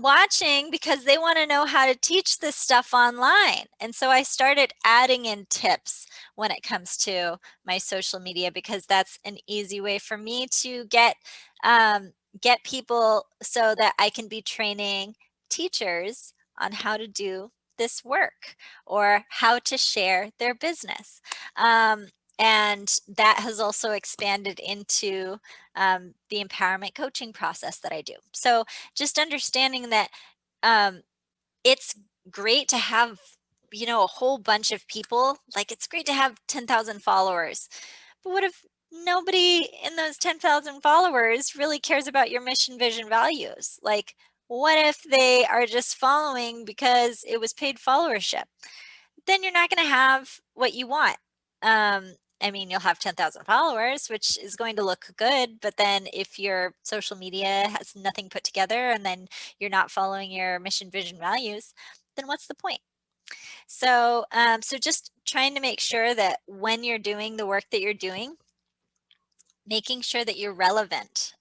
G: watching because they want to know how to teach this stuff online. And so I started adding in tips when it comes to my social media, because that's an easy way for me to get people so that I can be training teachers on how to do this work or how to share their business. And that has also expanded into the empowerment coaching process that I do. So just understanding that it's great to have you know, a whole bunch of people, like it's great to have 10,000 followers, but what if nobody in those 10,000 followers really cares about your mission, vision, values? Like, what if they are just following because it was paid followership? Then you're not going to have what you want. I mean, you'll have 10,000 followers, which is going to look good. But then if your social media has nothing put together and then you're not following your mission, vision, values, then what's the point? So, so just trying to make sure that when you're doing the work that you're doing, making sure that you're relevant.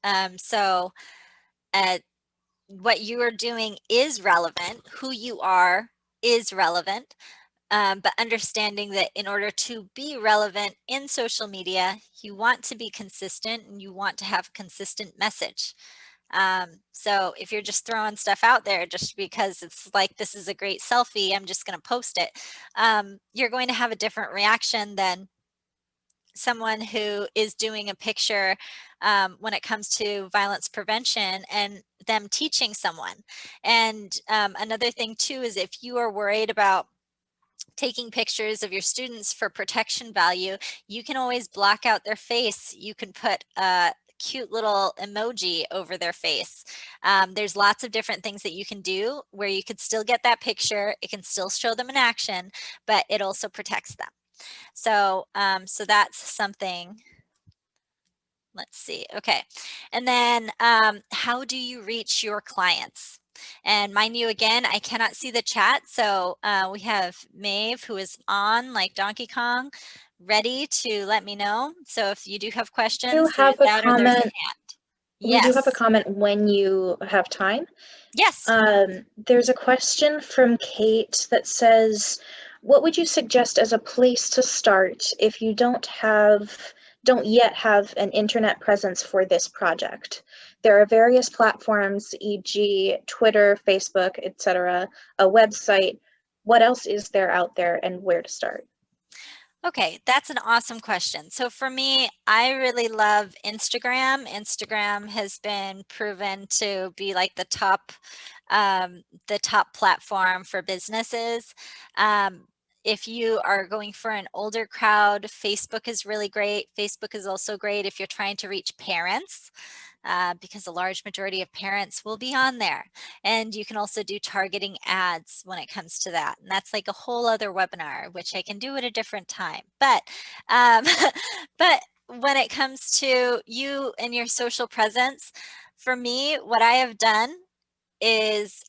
G: What you are doing is relevant, who you are is relevant, but understanding that in order to be relevant in social media, you want to be consistent and you want to have a consistent message. So if you're just throwing stuff out there just because it's like, this is a great selfie, I'm just going to post it, you're going to have a different reaction than someone who is doing a picture when it comes to violence prevention and them teaching someone. And another thing too is if you are worried about taking pictures of your students for protection value, you can always block out their face. You can put a cute little emoji over their face. There's lots of different things that you can do where you could still get that picture. It can still show them in action, but it also protects them. So, so that's something. Let's see. Okay. And then how do you reach your clients? And mind you, again, I cannot see the chat. So we have Maeve, who is on like Donkey Kong, ready to let me know. So if you do have questions,
D: You have a
G: that or there's a
D: comment.
G: hand.
D: We do have a
G: Yes.
D: comment when you have time.
G: Yes.
D: There's a question from Kate that says, what would you suggest as a place to start if you don't yet have an internet presence for this project? There are various platforms, e.g. Twitter, Facebook, etc., a website. What else is there out there and where to start?
G: Okay, that's an awesome question. So for me, I really love Instagram. Instagram has been proven to be like the top platform for businesses. If you are going for an older crowd, Facebook is really great. Facebook is also great if you're trying to reach parents. Because a large majority of parents will be on there. And you can also do targeting ads when it comes to that. And that's like a whole other webinar, which I can do at a different time. But, but when it comes to you and your social presence, for me, what I have done is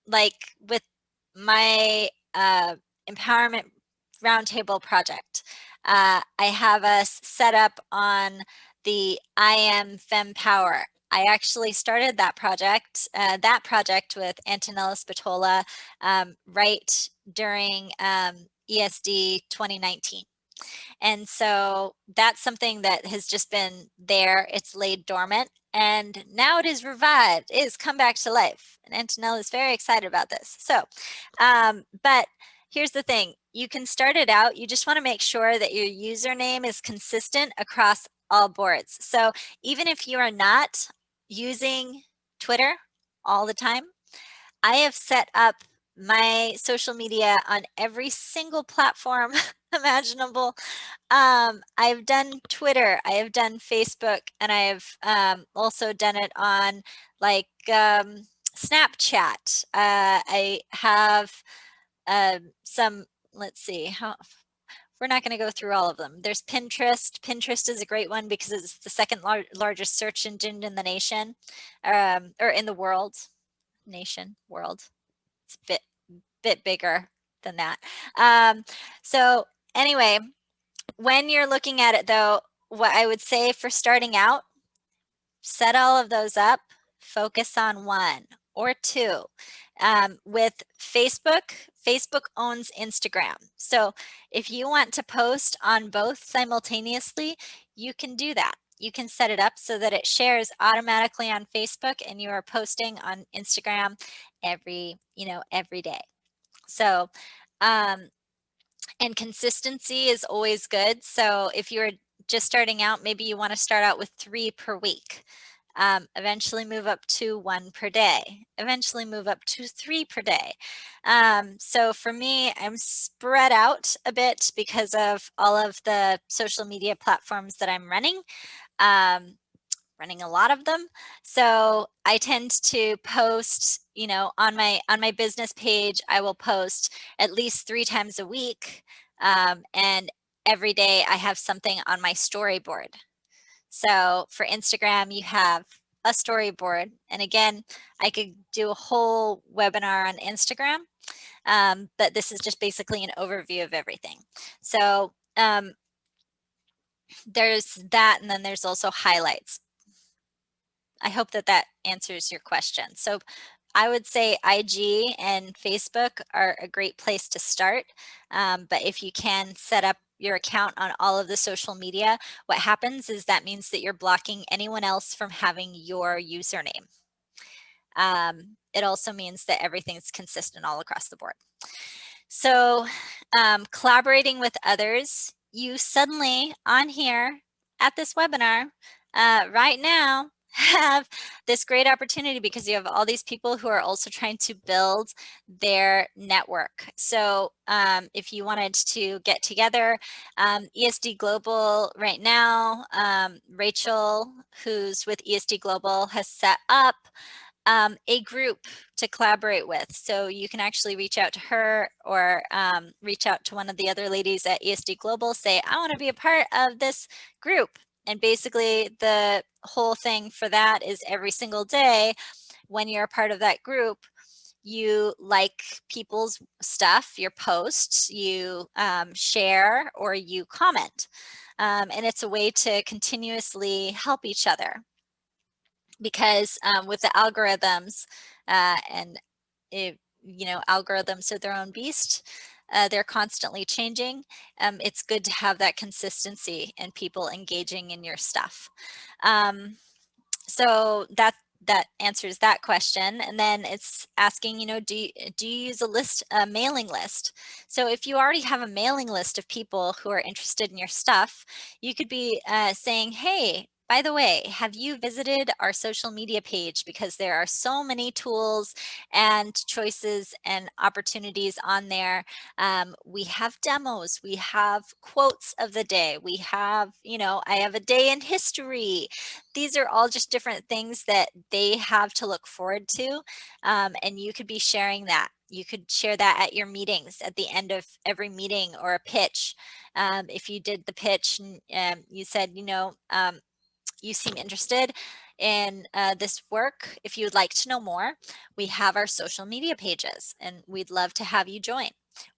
G: like with my empowerment roundtable project, I have us set up on the I Am FemPower. I actually started that project with Antonella Spatola right during ESD 2019. And so that's something that has just been there. It's laid dormant and now it is revived. It has come back to life. And Antonella is very excited about this. So, but here's the thing. You can start it out. You just want to make sure that your username is consistent across all boards. So even if you are not using Twitter all the time, I have set up my social media on every single platform imaginable. I've done Twitter, I have done Facebook, and I have also done it on like Snapchat. I have some, let's see, how we're not going to go through all of them. There's Pinterest. Pinterest is a great one because it's the second largest search engine in the nation, or in the world. World. It's a bit bigger than that. So anyway, when you're looking at it though, what I would say for starting out, set all of those up, focus on one or two. With Facebook, Facebook owns Instagram. So if you want to post on both simultaneously, you can do that. You can set it up so that it shares automatically on Facebook and you are posting on Instagram every day. So, and consistency is always good. So if you're just starting out, maybe you want to start out with 3 per week. eventually move up to 1 per day, eventually move up to 3 per day. So for me, I'm spread out a bit because of all of the social media platforms that I'm running. Running a lot of them. So I tend to post, you know, on my business page, I will post at least 3 times a week. And every day I have something on my storyboard. So for Instagram, you have a storyboard. And again, I could do a whole webinar on Instagram, but this is just basically an overview of everything. So there's that, and then there's also highlights. I hope that that answers your question. So I would say IG and Facebook are a great place to start. But if you can set up your account on all of the social media, what happens is that means that you're blocking anyone else from having your username. It also means that everything's consistent all across the board. So collaborating with others, you suddenly on here at this webinar right now have this great opportunity because you have all these people who are also trying to build their network. So if you wanted to get together, ESD Global right now, Rachel, who's with ESD Global, has set up a group to collaborate with. So you can actually reach out to her or reach out to one of the other ladies at ESD Global, say, I want to be a part of this group. And basically the whole thing for that is every single day when you're a part of that group, you like people's stuff, your posts, you share or you comment. And it's a way to continuously help each other. Because with the algorithms and you know, algorithms are their own beast. They're constantly changing. It's good to have that consistency and people engaging in your stuff. So that answers that question. And then it's asking, you know, do you use a mailing list? So if you already have a mailing list of people who are interested in your stuff, you could be saying, hey, by the way, have you visited our social media page? Because there are so many tools and choices and opportunities on there. We have demos, we have quotes of the day, we have, you know, I have a day in history. These are all just different things that they have to look forward to. And you could be sharing that. You could share that at your meetings at the end of every meeting or a pitch. If you did the pitch and you said, you know, you seem interested in this work. If you would like to know more, we have our social media pages and we'd love to have you join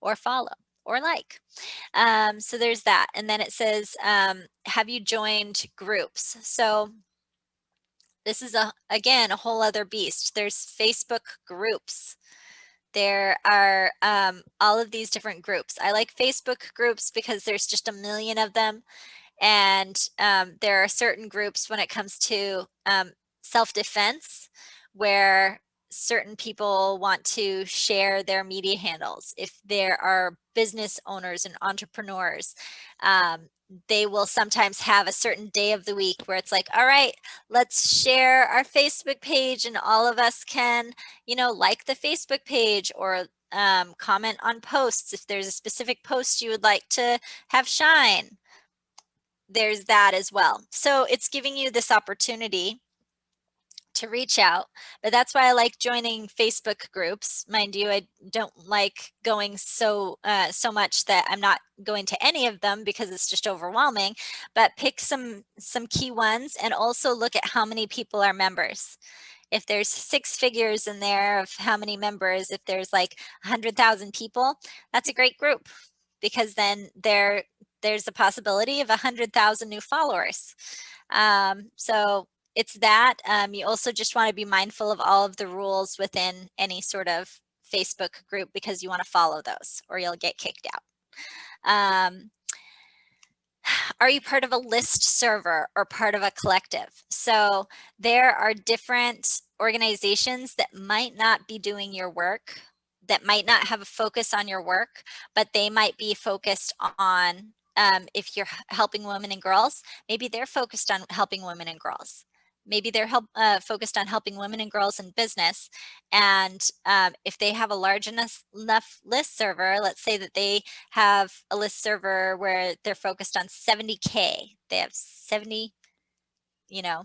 G: or follow or like. So there's that. And then it says, have you joined groups? So this is again, a whole other beast. There's Facebook groups. There are all of these different groups. I like Facebook groups because there's just a million of them. And there are certain groups when it comes to self-defense where certain people want to share their media handles. If there are business owners and entrepreneurs, they will sometimes have a certain day of the week where it's like, all right, let's share our Facebook page and all of us can, you know, like the Facebook page or comment on posts. If there's a specific post you would like to have shine, there's that as well. So it's giving you this opportunity to reach out, but that's why I like joining Facebook groups. Mind you, I don't like going so much that I'm not going to any of them because it's just overwhelming, but pick some key ones and also look at how many people are members. If there's 6 figures in there of how many members, if there's like 100,000 people, that's a great group because then there's a possibility of 100,000 new followers. So it's that. You also just want to be mindful of all of the rules within any sort of Facebook group because you want to follow those or you'll get kicked out. Are you part of a list server or part of a collective? So there are different organizations that might not be doing your work, that might not have a focus on your work, but they might be focused on, if you're helping women and girls, maybe they're focused on helping women and girls. maybe they're focused on helping women and girls in business. And if they have a large enough list server, let's say that they have a list server where they're focused on 70K, they have 70, you know,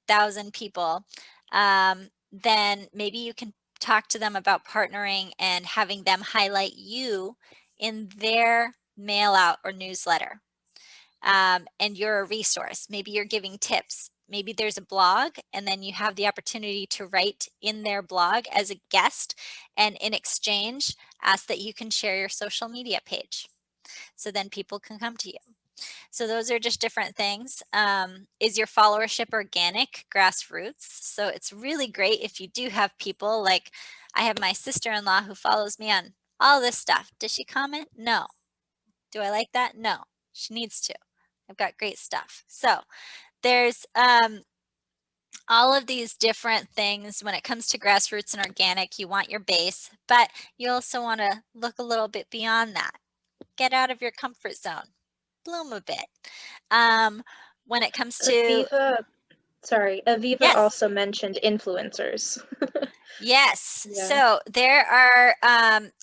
G: 1,000 people, then maybe you can talk to them about partnering and having them highlight you in their mail out or newsletter. And you're a resource. Maybe you're giving tips. Maybe there's a blog, and then you have the opportunity to write in their blog as a guest, and in exchange, ask that you can share your social media page. So then people can come to you. So those are just different things. Is your followership organic, grassroots? So it's really great if you do have people like, I have my sister-in-law who follows me on all this stuff. Does she comment? No. Do I like that? No. She needs to. I've got great stuff. So there's all of these different things when it comes to grassroots and organic. You want your base, but you also want to look a little bit beyond that. Get out of your comfort zone. Bloom a bit. When it comes to
D: Aviva
G: yes.
D: also mentioned influencers.
G: Yes.
D: Yeah.
G: So there are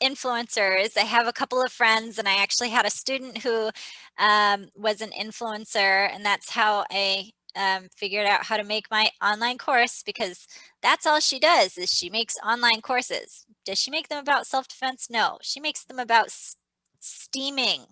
G: influencers. I have a couple of friends, and I actually had a student who was an influencer, and that's how I figured out how to make my online course, because that's all she does is she makes online courses. Does she make them about self-defense? No, she makes them about steaming,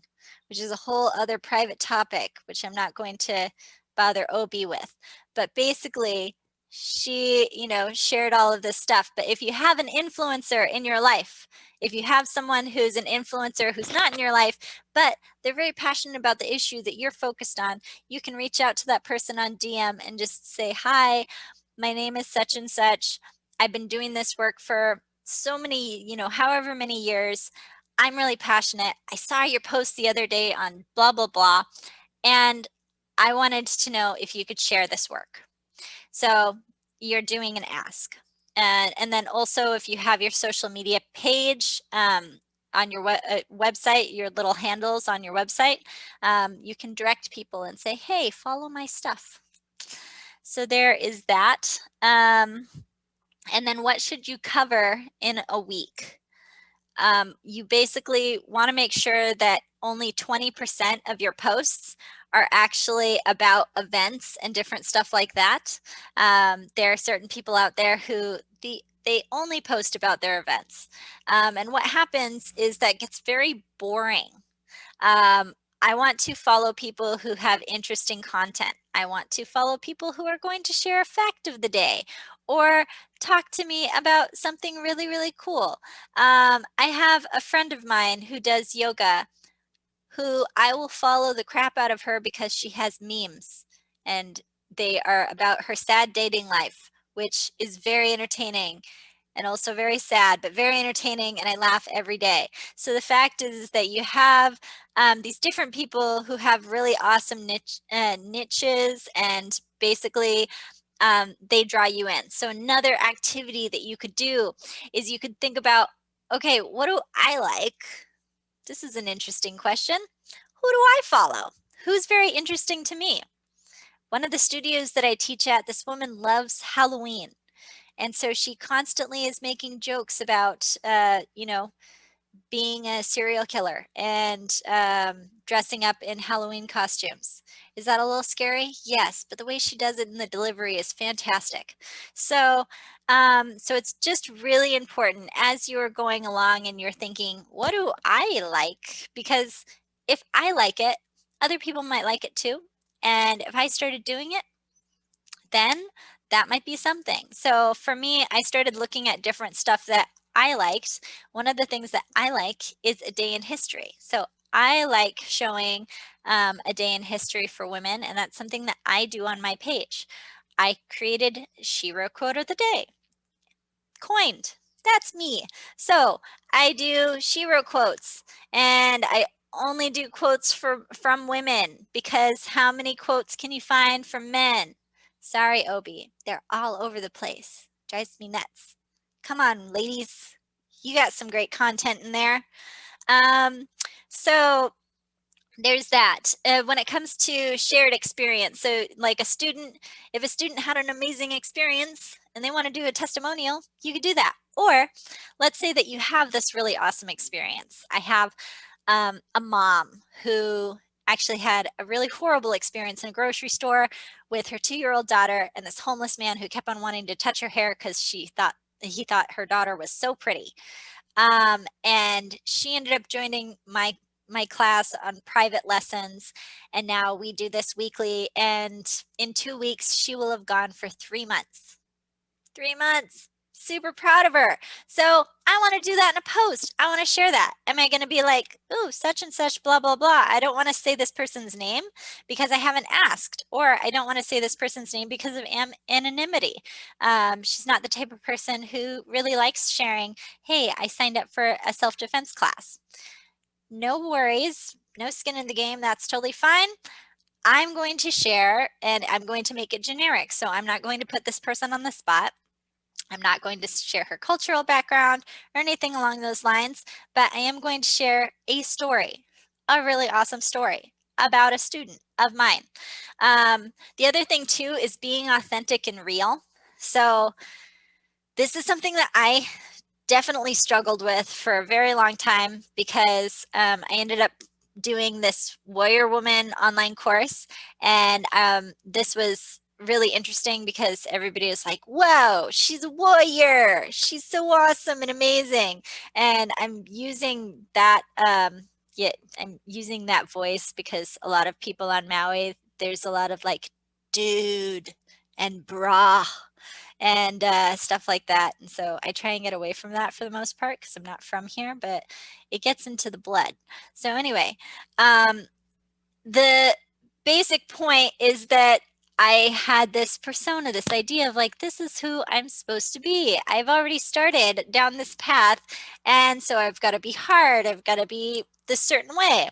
G: which is a whole other private topic, which I'm not going to bother OB with. But basically, she, you know, shared all of this stuff. But if you have an influencer in your life, if you have someone who's an influencer who's not in your life, but they're very passionate about the issue that you're focused on, you can reach out to that person on DM and just say, hi, my name is such and such. I've been doing this work for so many, you know, however many years. I'm really passionate. I saw your post the other day on blah, blah, blah. And I wanted to know if you could share this work. So you're doing an ask. And then also, if you have your social media page on your website, your little handles on your website, you can direct people and say, hey, follow my stuff. So there is that. And then what should you cover in a week? You basically want to make sure that only 20% of your posts are actually about events and different stuff like that. There are certain people out there who they only post about their events. And what happens is that gets very boring. I want to follow people who have interesting content. I want to follow people who are going to share a fact of the day or talk to me about something really, really cool. I have a friend of mine who does yoga, who I will follow the crap out of her because she has memes, and they are about her sad dating life, which is very entertaining and also very sad, but very entertaining, and I laugh every day. So the fact is that you have these different people who have really awesome niches, and basically they draw you in. So another activity that you could do is you could think about, okay, what do I like? This is an interesting question. Who do I follow? Who's very interesting to me? One of the studios that I teach at, this woman loves Halloween. And so she constantly is making jokes about, you know, being a serial killer and dressing up in Halloween costumes. Is that a little scary? Yes, but the way she does it in the delivery is fantastic. So, so it's just really important as you're going along and you're thinking, what do I like? Because if I like it, other people might like it too. And if I started doing it, then that might be something. So for me, I started looking at different stuff that I liked. One of the things that I like is a day in history. So I like showing a day in history for women, and that's something that I do on my page. I created Shiro quote of the day. Coined. That's me. So I do Shiro quotes, and I only do quotes from women, because how many quotes can you find from men? Sorry, Obi, they're all over the place. Drives me nuts. Come on, ladies. You got some great content in there. So there's that. When it comes to shared experience, so like a student, if a student had an amazing experience and they want to do a testimonial, you could do that. Or let's say that you have this really awesome experience. I have a mom who actually had a really horrible experience in a grocery store with her 2-year-old daughter and this homeless man who kept on wanting to touch her hair because he thought her daughter was so pretty. And she ended up joining my class on private lessons, and now we do this weekly, and in 2 weeks she will have gone for 3 months. 3 months. Super proud of her. So I want to do that in a post. I want to share that. Am I going to be like, ooh, such and such, blah, blah, blah. I don't want to say this person's name because I haven't asked, or I don't want to say this person's name because of anonymity. She's not the type of person who really likes sharing, hey, I signed up for a self-defense class. No worries, no skin in the game. That's totally fine. I'm going to share and I'm going to make it generic. So I'm not going to put this person on the spot. I'm not going to share her cultural background or anything along those lines, but I am going to share a story, a really awesome story about a student of mine. The other thing too is being authentic and real. So this is something that I definitely struggled with for a very long time because I ended up doing this Warrior Woman online course, and this was really interesting because everybody was like, whoa, she's a warrior, she's so awesome and amazing. And I'm using that I'm using that voice because a lot of people on Maui, there's a lot of like dude and brah and stuff like that. And so I try and get away from that for the most part because I'm not from here, but it gets into the blood. So anyway, the basic point is that I had this persona, this idea of like, this is who I'm supposed to be. I've already started down this path. And so I've got to be hard. I've got to be this certain way.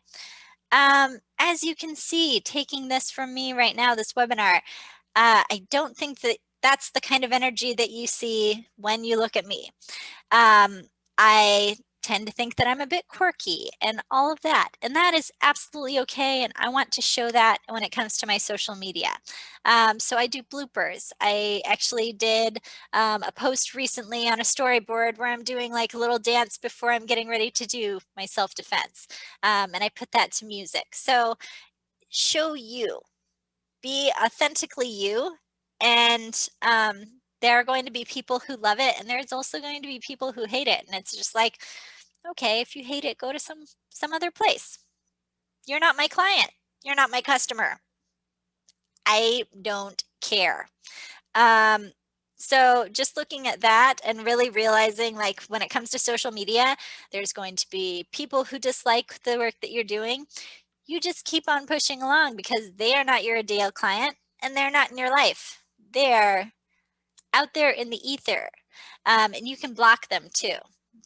G: As you can see, taking this from me right now, this webinar, I don't think that that's the kind of energy that you see when you look at me. I tend to think that I'm a bit quirky and all of that, and that is absolutely okay. And I want to show that when it comes to my social media. So I do bloopers. I actually did a post recently on a storyboard where I'm doing like a little dance before I'm getting ready to do my self-defense. And I put that to music. So show you, be authentically you. And there are going to be people who love it, and there's also going to be people who hate it. And it's just like, okay, if you hate it, go to some other place. You're not my client. You're not my customer. I don't care. So just looking at that and really realizing, like, when it comes to social media, there's going to be people who dislike the work that you're doing. You just keep on pushing along because they are not your ideal client and they're not in your life. They're out there in the ether, and you can block them too.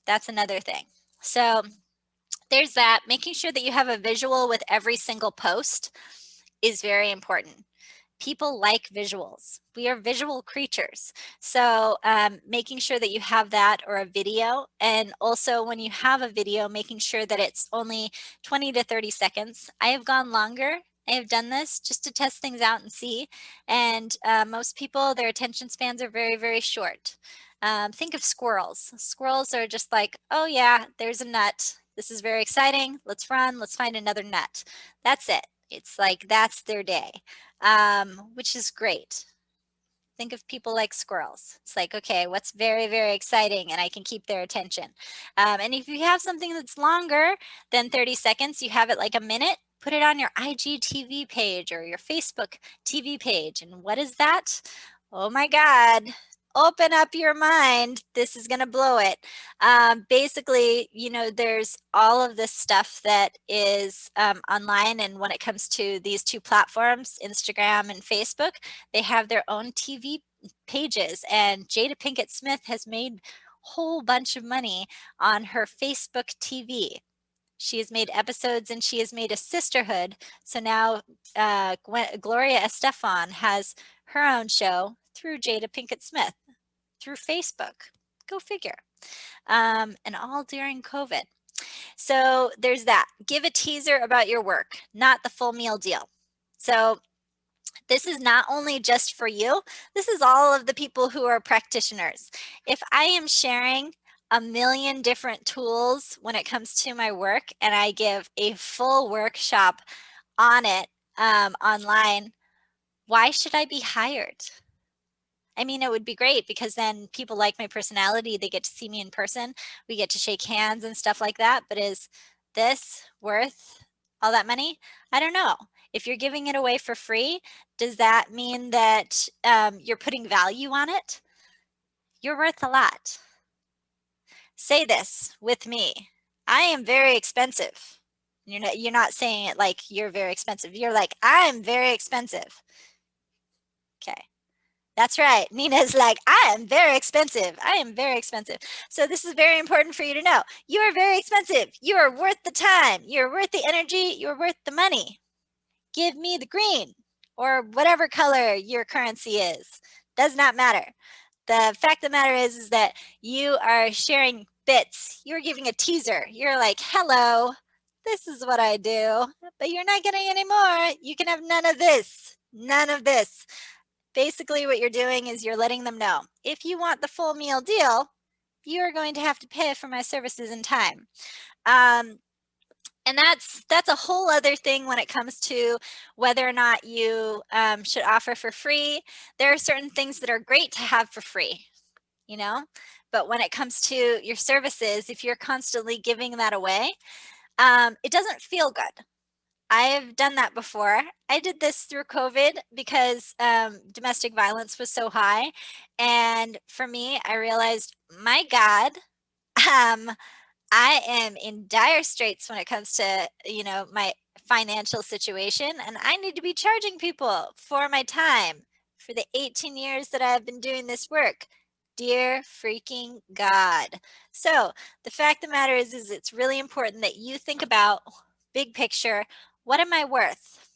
G: That's another thing. So there's that. Making sure that you have a visual with every single post is very important. People like visuals. We are visual creatures. So making sure that you have that or a video, and also when you have a video, making sure that it's only 20 to 30 seconds. I have gone longer. I have done this just to test things out and see. And most people, their attention spans are very, very short. Think of squirrels. Squirrels are just like, oh yeah, there's a nut. This is very exciting. Let's run. Let's find another nut. That's it. It's like, that's their day, which is great. Think of people like squirrels. It's like, okay, what's very, very exciting, and I can keep their attention. And if you have something that's longer than 30 seconds, you have it like a minute, put it on your IGTV page or your Facebook TV page. And what is that? Oh my God. Open up your mind. This is going to blow it. Basically, you know, there's all of this stuff that is online. And when it comes to these two platforms, Instagram and Facebook, they have their own TV pages. And Jada Pinkett Smith has made a whole bunch of money on her Facebook TV. She has made episodes and she has made a sisterhood. So now Gloria Estefan has her own show through Jada Pinkett Smith, through Facebook. Go figure. And all during COVID. So there's that. Give a teaser about your work, not the full meal deal. So this is not only just for you, this is all of the people who are practitioners. If I am sharing a million different tools when it comes to my work and I give a full workshop on it online, why should I be hired? I mean, it would be great because then people like my personality, they get to see me in person, we get to shake hands and stuff like that. But is this worth all that money? I don't know. If you're giving it away for free, does that mean that you're putting value on it? You're worth a lot. Say this with me. I am very expensive. You're not saying it like you're very expensive. You're like, I'm very expensive. Okay. That's right. Nina's like, I am very expensive. I am very expensive. So this is very important for you to know. You are very expensive. You are worth the time. You're worth the energy. You're worth the money. Give me the green or whatever color your currency is. Does not matter. The fact of the matter is that you are sharing bits. You're giving a teaser. You're like, hello, this is what I do, but you're not getting any more. You can have none of this, none of this. Basically what you're doing is you're letting them know, if you want the full meal deal, you're going to have to pay for my services in time. And that's a whole other thing when it comes to whether or not you should offer for free. There are certain things that are great to have for free, you know, but when it comes to your services, if you're constantly giving that away, it doesn't feel good. I've done that before. I did this through COVID because domestic violence was so high. And for me, I realized, my God, I am in dire straits when it comes to, you know, my financial situation, and I need to be charging people for my time for the 18 years that I've been doing this work. Dear freaking God. So the fact of the matter is it's really important that you think about big picture. What am I worth?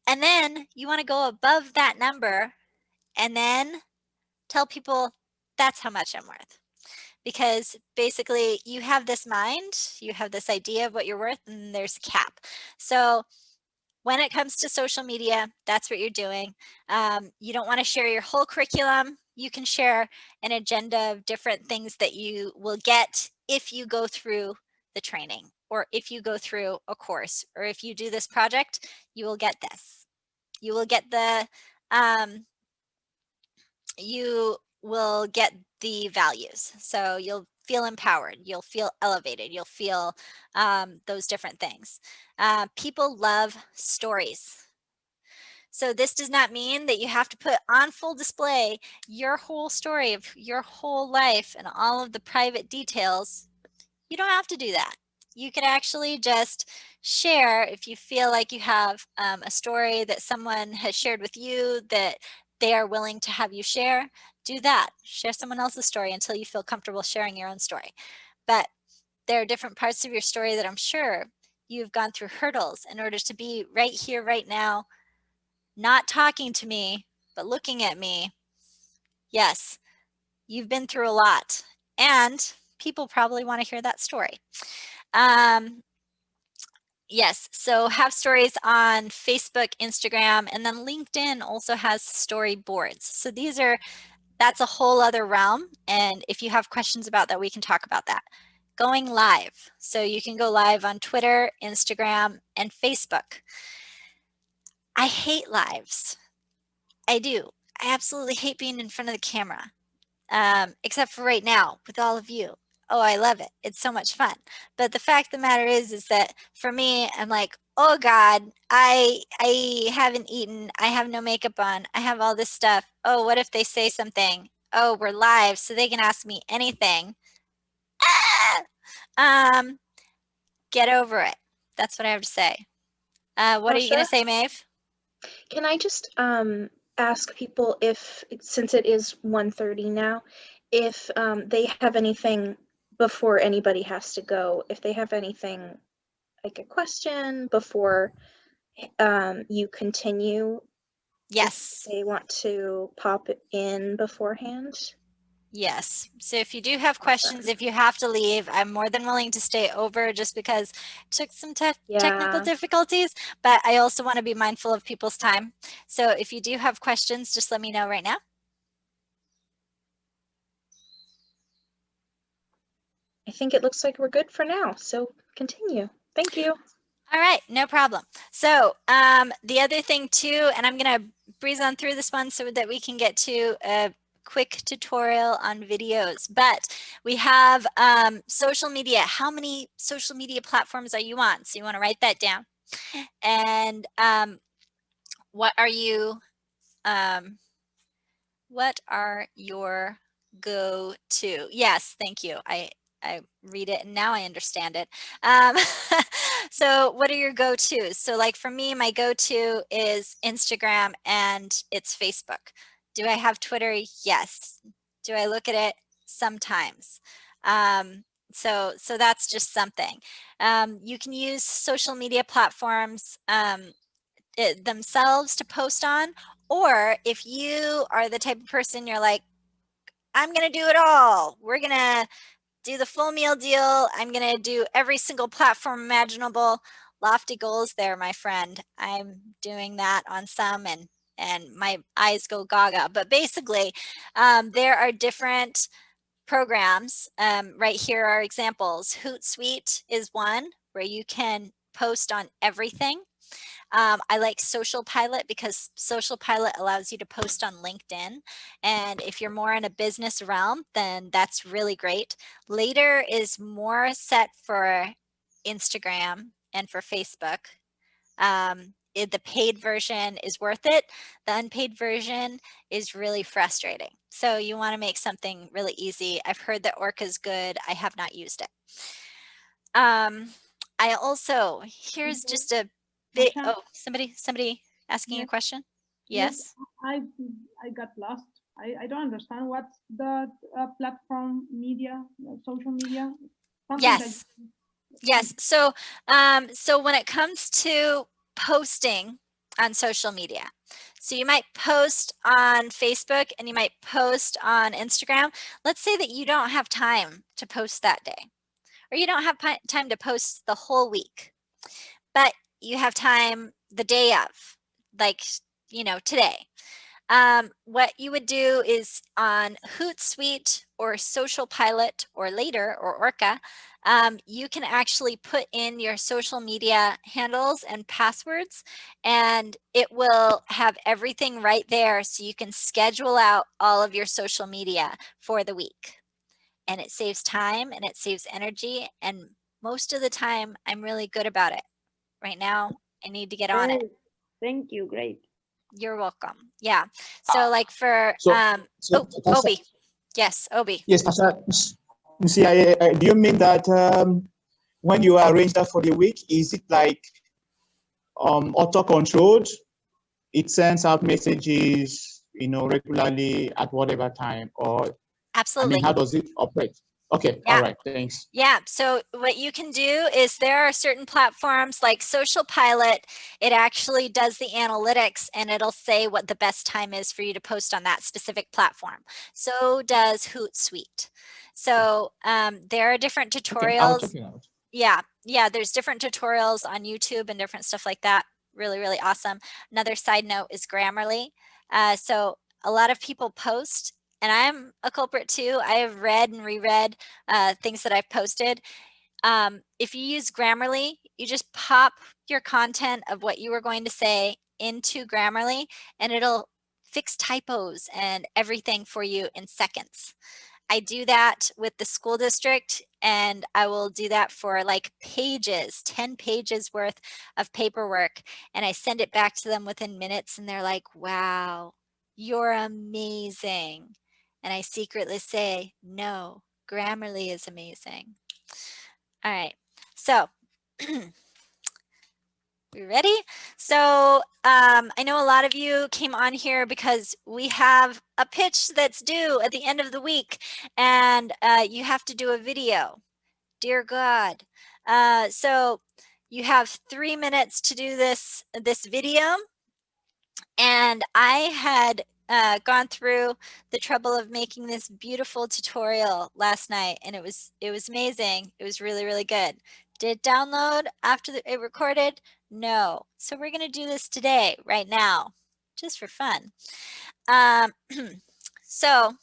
G: And then you want to go above that number and then tell people that's how much I'm worth. Because basically you have this mind, you have this idea of what you're worth, and there's a cap. So when it comes to social media, that's what you're doing. You don't want to share your whole curriculum. You can share an agenda of different things that you will get if you go through the training, or if you go through a course, or if you do this project, you will get this. You will get the values. So you'll feel empowered, you'll feel elevated, you'll feel those different things. People love stories. So this does not mean that you have to put on full display your whole story of your whole life and all of the private details. You don't have to do that. You can actually just share if you feel like you have a story that someone has shared with you that they are willing to have you share. Do that. Share someone else's story until you feel comfortable sharing your own story. But there are different parts of your story that I'm sure you've gone through hurdles in order to be right here, right now, not talking to me, but looking at me. Yes, you've been through a lot, and people probably want to hear that story. Yes, so have stories on Facebook, Instagram, and then LinkedIn also has storyboards. So that's a whole other realm. And if you have questions about that, we can talk about that. Going live. So you can go live on Twitter, Instagram, and Facebook. I hate lives. I do. I absolutely hate being in front of the camera, except for right now with all of you. Oh, I love it. It's so much fun. But the fact of the matter is that for me, I'm like, oh God, I haven't eaten. I have no makeup on. I have all this stuff. Oh, what if they say something? Oh, we're live, so they can ask me anything. Get over it. That's what I have to say. What are you going to say, Maeve?
D: Can I just ask people if, since it is 1:30 now, if they have anything before anybody has to go, if they have anything like a question before you continue?
G: Yes.
D: If they want to pop it in beforehand?
G: Yes. So if you do have questions, if you have to leave, I'm more than willing to stay over just because it took some technical
D: Yeah.
G: difficulties, but I also want to be mindful of people's time. So if you do have questions, just let me know right now.
D: I think it looks like we're good for now. So continue. Thank you.
G: All right, no problem. So the other thing too, and I'm going to breeze on through this one so that we can get to a quick tutorial on videos, but we have social media. How many social media platforms are you on? So you want to write that down. And what are your go-to? Yes, thank you. I read it and now I understand it. So what are your go-tos? So like for me, my go-to is Instagram and it's Facebook. Do I have Twitter? Yes. Do I look at it? Sometimes. So that's just something. You can use social media platforms themselves to post on, or if you are the type of person you're like, I'm going to do it all. We're going to do the full meal deal. I'm going to do every single platform imaginable. Lofty goals there, my friend. I'm doing that on some and my eyes go gaga. But basically, there are different programs. Right here are examples. Hootsuite is one where you can post on everything. I like Social Pilot because Social Pilot allows you to post on LinkedIn. And if you're more in a business realm, then that's really great. Later is more set for Instagram and for Facebook. The paid version is worth it. The unpaid version is really frustrating. So you want to make something really easy. I've heard that Orca is good. I have not used it. I also, here's just a bit,
C: Tasha?
G: oh, somebody asking
C: Yes.
G: a question?
C: Yes,
G: Yes.
C: I got lost. I don't understand what's the platform media, social media. Something that
G: Yes. Yes. So, so when it comes to posting on social media, so you might post on Facebook and you might post on Instagram. Let's say that you don't have time to post that day, or you don't have time to post the whole week, but you have time the day of, like, you know, today. What you would do is on Hootsuite or Social Pilot or Later or Orca, you can actually put in your social media handles and passwords, and it will have everything right there so you can schedule out all of your social media for the week. And it saves time and it saves energy, and most of the time I'm really good about it. Right now, I need to get on it.
I: Thank you. Great.
G: You're welcome. Yeah. So like for,
F: So
G: oh,
F: Tasha,
G: Obi. Yes, Obi.
F: yes, Tasha, you see, do you mean that when you arrange that for the week, is it like auto-controlled? It sends out messages, you know, regularly at whatever time, or
G: Absolutely.
F: I mean, how does it operate? Okay,
G: Yeah.
F: all right, thanks.
G: Yeah, so what you can do is there are certain platforms like Social Pilot. It actually does the analytics and it'll say what the best time is for you to post on that specific platform. So does Hootsuite. So there are different tutorials.
F: Okay, I'll check it out.
G: Yeah, there's different tutorials on YouTube and different stuff like that. Really, really awesome. Another side note is Grammarly. So a lot of people post, and I'm a culprit too. I have read and reread things that I've posted. If you use Grammarly, you just pop your content of what you were going to say into Grammarly, and it'll fix typos and everything for you in seconds. I do that with the school district, and I will do that for like pages, 10 pages worth of paperwork, and I send it back to them within minutes, and they're like, wow, you're amazing. And I secretly say, no, Grammarly is amazing. All right, so we ready? So I know a lot of you came on here because we have a pitch that's due at the end of the week, and you have to do a video. Dear God. So you have 3 minutes to do this video. And I had gone through the trouble of making this beautiful tutorial last night, and it was amazing. It was really, really good. Did it download after it recorded? No. So we're going to do this today, right now, just for fun. So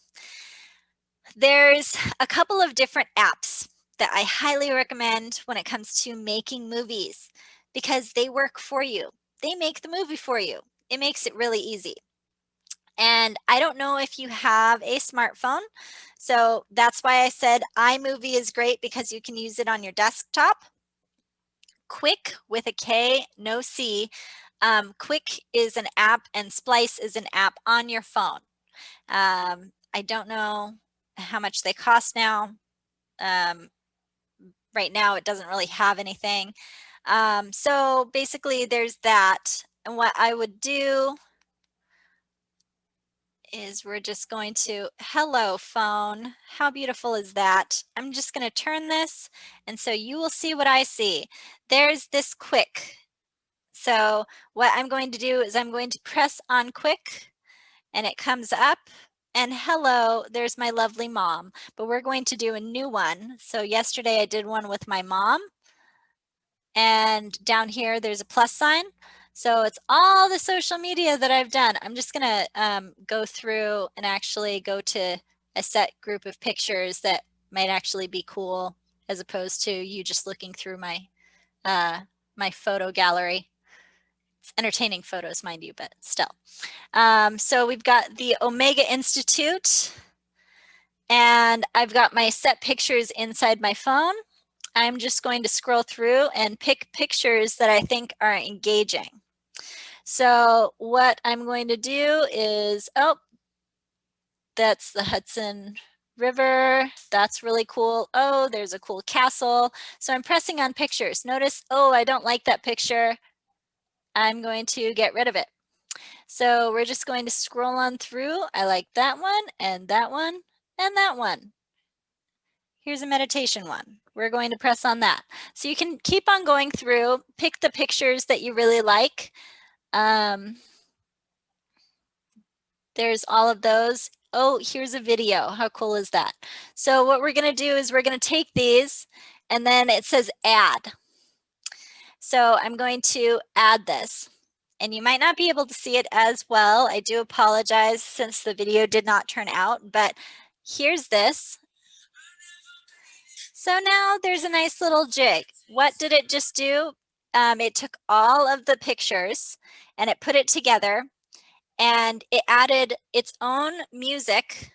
G: there's a couple of different apps that I highly recommend when it comes to making movies, because they work for you. They make the movie for you. It makes it really easy. And I don't know if you have a smartphone, so that's why I said iMovie is great, because you can use it on your desktop. Quick with a K, no C. Quick is an app and Splice is an app on your phone. I don't know how much they cost now. Right now it doesn't really have anything. So basically there's that. And what I would do is we're just going to, hello phone, how beautiful is that? I'm just going to turn this, and so you will see what I see. There's this quick. So what I'm going to do is I'm going to press on quick, and it comes up, and hello, there's my lovely mom. But we're going to do a new one. So yesterday I did one with my mom, and down here there's a plus sign. So it's all the social media that I've done. I'm just gonna go through and actually go to a set group of pictures that might actually be cool, as opposed to you just looking through my my photo gallery. It's entertaining photos, mind you, but still. So we've got the Omega Institute, and I've got my set pictures inside my phone. I'm just going to scroll through and pick pictures that I think are engaging. So what I'm going to do is, oh, that's the Hudson River. That's really cool. Oh, there's a cool castle. So I'm pressing on pictures. Notice, oh, I don't like that picture. I'm going to get rid of it. So we're just going to scroll on through. I like that one and that one and that one. Here's a meditation one. We're going to press on that. So you can keep on going through, pick the pictures that you really like. There's all of those. Oh, here's a video. How cool is that? So what we're going to do is we're going to take these, and then it says add. So I'm going to add this, and you might not be able to see it as well. I do apologize since the video did not turn out, but here's this. So now there's a nice little jig. What did it just do? It took all of the pictures and it put it together, and it added its own music,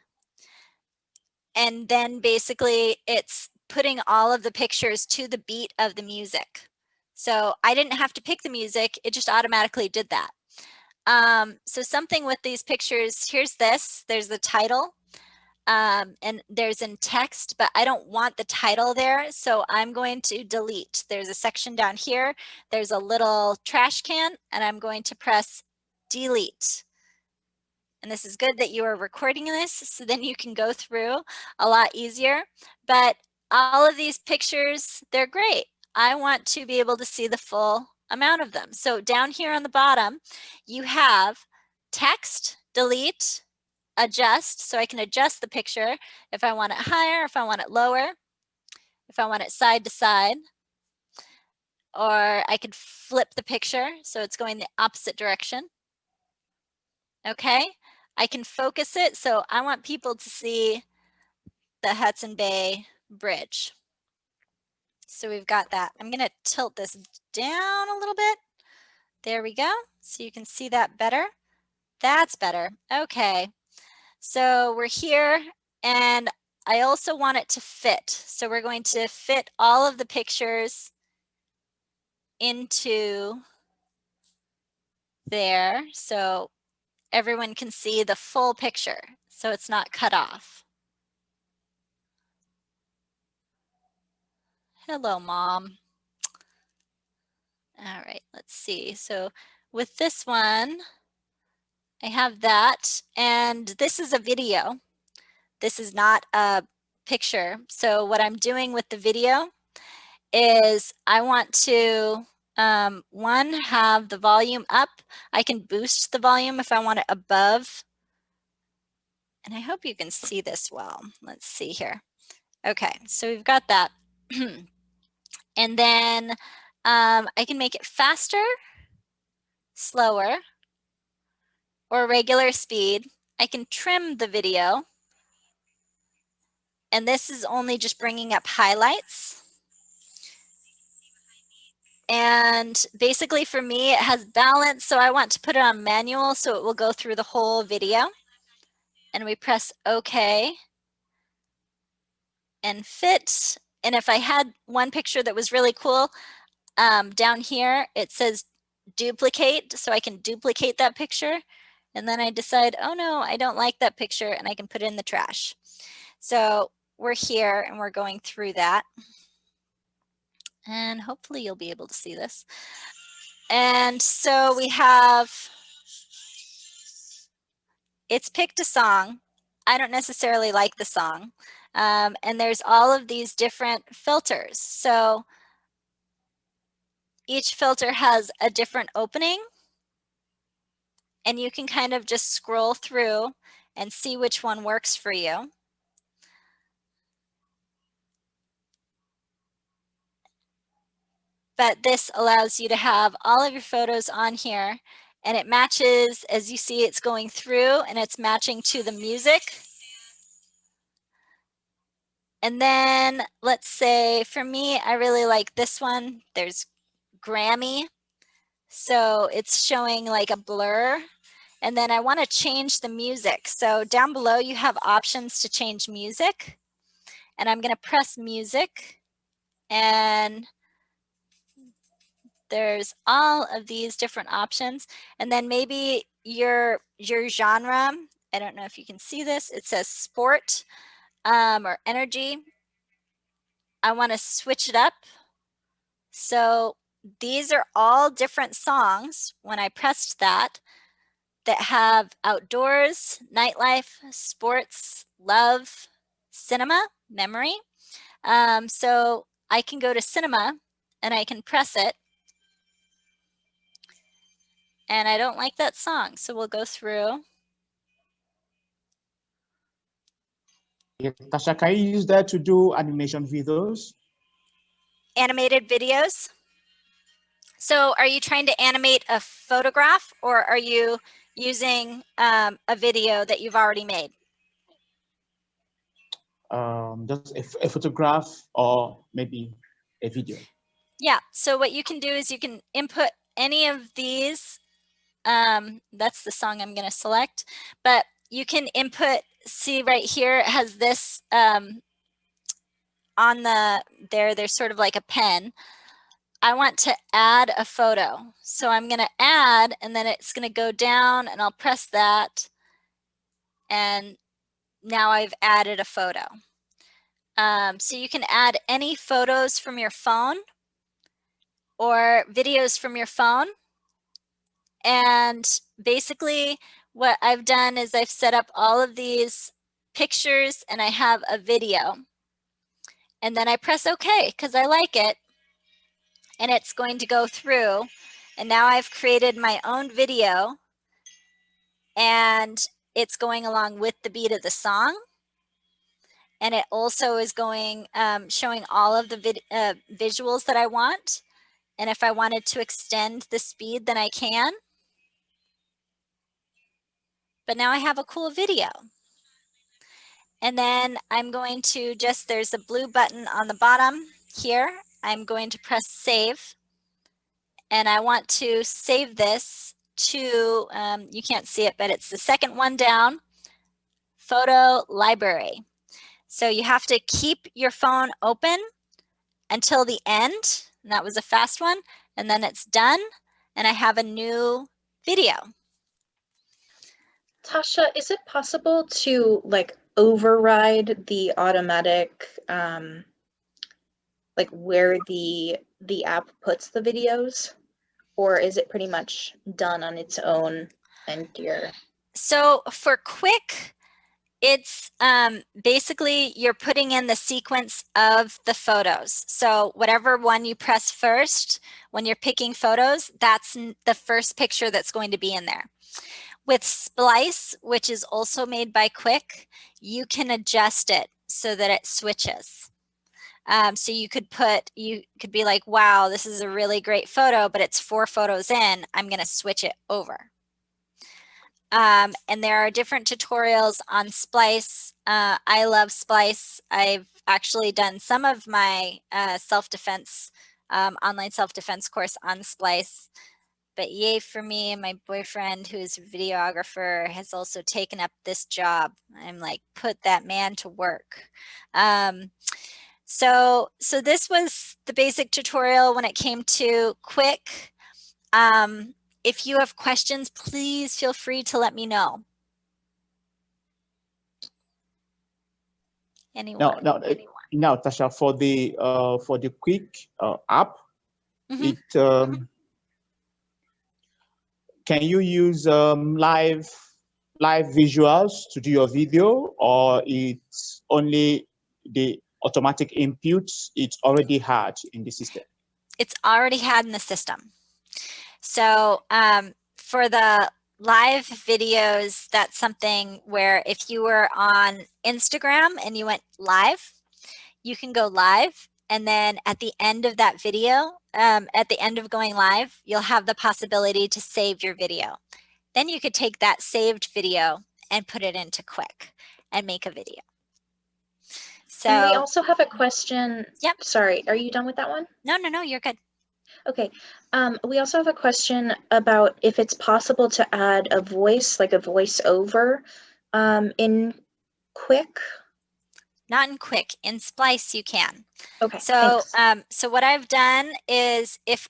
G: and then basically it's putting all of the pictures to the beat of the music. So I didn't have to pick the music, it just automatically did that. So something with these pictures, here's this, there's the title, and there's in text, but I don't want the title there, so I'm going to delete. There's a section down here, there's a little trash can, and I'm going to press delete. And this is good that you are recording this, so then you can go through a lot easier. But all of these pictures, they're great. I want to be able to see the full amount of them. So down here on the bottom, you have text, delete, adjust. So I can adjust the picture if I want it higher, if I want it lower, if I want it side to side, or I could flip the picture so it's going the opposite direction. Okay. I can focus it, so I want people to see the Hudson Bay Bridge. So we've got that. I'm going to tilt this down a little bit. There we go. So you can see that better. That's better. Okay. So we're here, and I also want it to fit. So we're going to fit all of the pictures into there, so everyone can see the full picture, so it's not cut off. Hello, Mom. All right, let's see. So with this one, I have that, and this is a video. This is not a picture. So what I'm doing with the video is I want to, one, have the volume up. I can boost the volume if I want it above And I hope you can see this well. Let's see here. Okay, so we've got that. And then I can make it faster, slower, or regular speed. I can trim the video. And this is only just bringing up highlights. And basically for me, it has balance. So I want to put it on manual so it will go through the whole video. And we press OK and fit. And if I had one picture that was really cool, down here, it says duplicate. So I can duplicate that picture. And then I decide, oh no, I don't like that picture, and I can put it in the trash. So we're here and we're going through that. And hopefully you'll be able to see this. And so we have, it's picked a song. I don't necessarily like the song. And there's all of these different filters. So each filter has a different opening. And you can kind of just scroll through and see which one works for you. But this allows you to have all of your photos on here, and it matches, as you see, it's going through and it's matching to the music. And then let's say for me, I really like this one. There's Grammy. So it's showing like a blur. And then I want to change the music. So down below you have options to change music. And I'm going to press music, and there's all of these different options. And then maybe your genre, I don't know if you can see this, it says sport or energy. I want to switch it up. So these are all different songs when I pressed that have outdoors, nightlife, sports, love, cinema, memory. So I can go to cinema and I can press it. And I don't like that song, so we'll go through.
F: Yeah, Tasha, can you use that to do animation videos?
G: Animated videos. So are you trying to animate a photograph, or are you using a video that you've already made?
F: Just a photograph or maybe a video.
G: Yeah, so what you can do is you can input any of these. That's the song I'm going to select, but you can input, see right here, it has this on there's sort of like a pen. I want to add a photo. So I'm going to add, and then it's going to go down, and I'll press that. And now I've added a photo. So you can add any photos from your phone or videos from your phone. And basically what I've done is I've set up all of these pictures, and I have a video. And then I press OK because I like it. And it's going to go through. And now I've created my own video. And it's going along with the beat of the song. And it also is going, showing all of the visuals that I want. And if I wanted to extend the speed, then I can. But now I have a cool video. And then I'm going to just, there's a blue button on the bottom here. I'm going to press save. And I want to save this to, you can't see it, but it's the second one down, photo library. So you have to keep your phone open until the end. And that was a fast one. And then it's done. And I have a new video.
D: Tasha, is it possible to like override the automatic, like where the app puts the videos, or is it pretty much done on its own and you're?
G: So for quick, it's basically you're putting in the sequence of the photos. So whatever one you press first, when you're picking photos, that's the first picture that's going to be in there. With Splice, which is also made by Quick, you can adjust it so that it switches. So you could be like, wow, this is a really great photo, but it's 4 photos in, I'm gonna switch it over. And there are different tutorials on Splice. I love Splice. I've actually done some of my self-defense, online self-defense course on Splice. But yay for me, my boyfriend, who is a videographer, has also taken up this job. I'm like, put that man to work. So this was the basic tutorial when it came to Quick. If you have questions, please feel free to let me know. Anyone?
F: Now, Tasha, for the Quick app, can you use live visuals to do your video, or it's only the automatic inputs it's already had in the system?
G: It's already had in the system. So for the live videos, that's something where if you were on Instagram and you went live, you can go live. And then at the end of that video, at the end of going live, you'll have the possibility to save your video. Then you could take that saved video and put it into Quick and make a video. So
D: and we also have a question.
G: Yep.
D: Sorry, are you done with that one?
G: No, you're good.
D: Okay. We also have a question about if it's possible to add a voice, like a voiceover, in Quick.
G: Not in Quick. In Splice, you can.
D: Okay.
G: So,
D: thanks.
G: so what I've done is if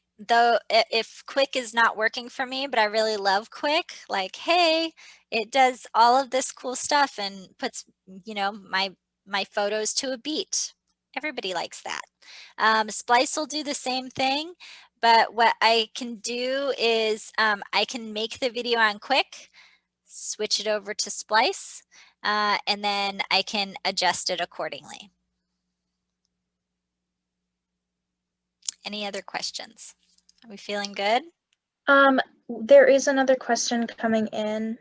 G: Quick is not working for me, but I really love Quick, like, hey, it does all of this cool stuff and puts, my photos to a beat. Everybody likes that. Splice will do the same thing, but what I can do is I can make the video on Quick, switch it over to Splice, and then I can adjust it accordingly. Any other questions? Are we feeling good?
D: There is another question coming in.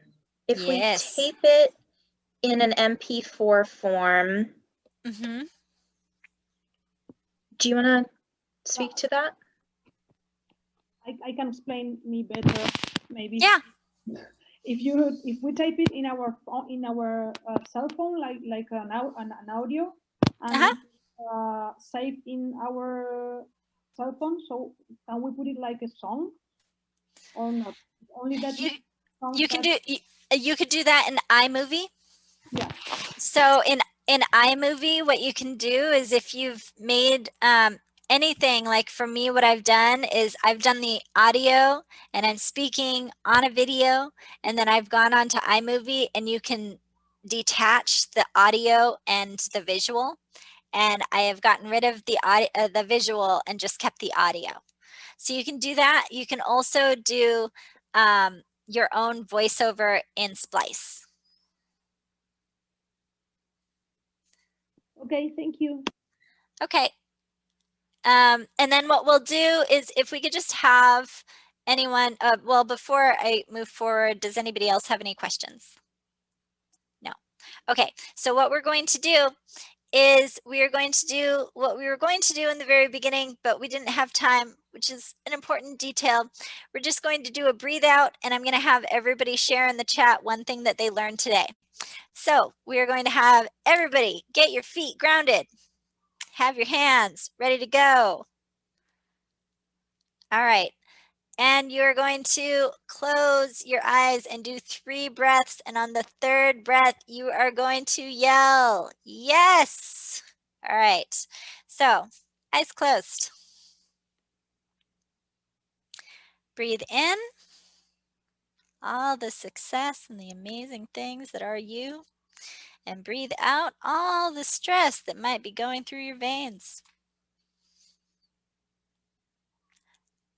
D: If we tape it in an MP4 form, do you want to speak to that?
C: I can explain me better, maybe.
G: Yeah.
C: If we type it in our cell phone, like an audio, and save in our cell phone, so can we put it like a song or not? Only that
G: you could do that in iMovie.
C: Yeah.
G: So in iMovie, what you can do is if you've made anything, like for me, what I've done is I've done the audio and I'm speaking on a video, and then I've gone on to iMovie and you can detach the audio and the visual. And I have gotten rid of the audio, the visual, and just kept the audio. So you can do that. You can also do your own voiceover in Splice.
C: Okay, thank you.
G: Okay. And then what we'll do is if we could just have anyone, well, before I move forward, does anybody else have any questions? No. Okay, so what we're going to do is we are going to do what we were going to do in the very beginning, but we didn't have time, which is an important detail. We're just going to do a breathe out, and I'm going to have everybody share in the chat one thing that they learned today. So we are going to have everybody get your feet grounded. Have your hands ready to go. All right. And you're going to close your eyes and do 3 breaths. And on the 3rd breath, you are going to yell, yes. All right. So eyes closed. Breathe in all the success and the amazing things that are you. And breathe out all the stress that might be going through your veins.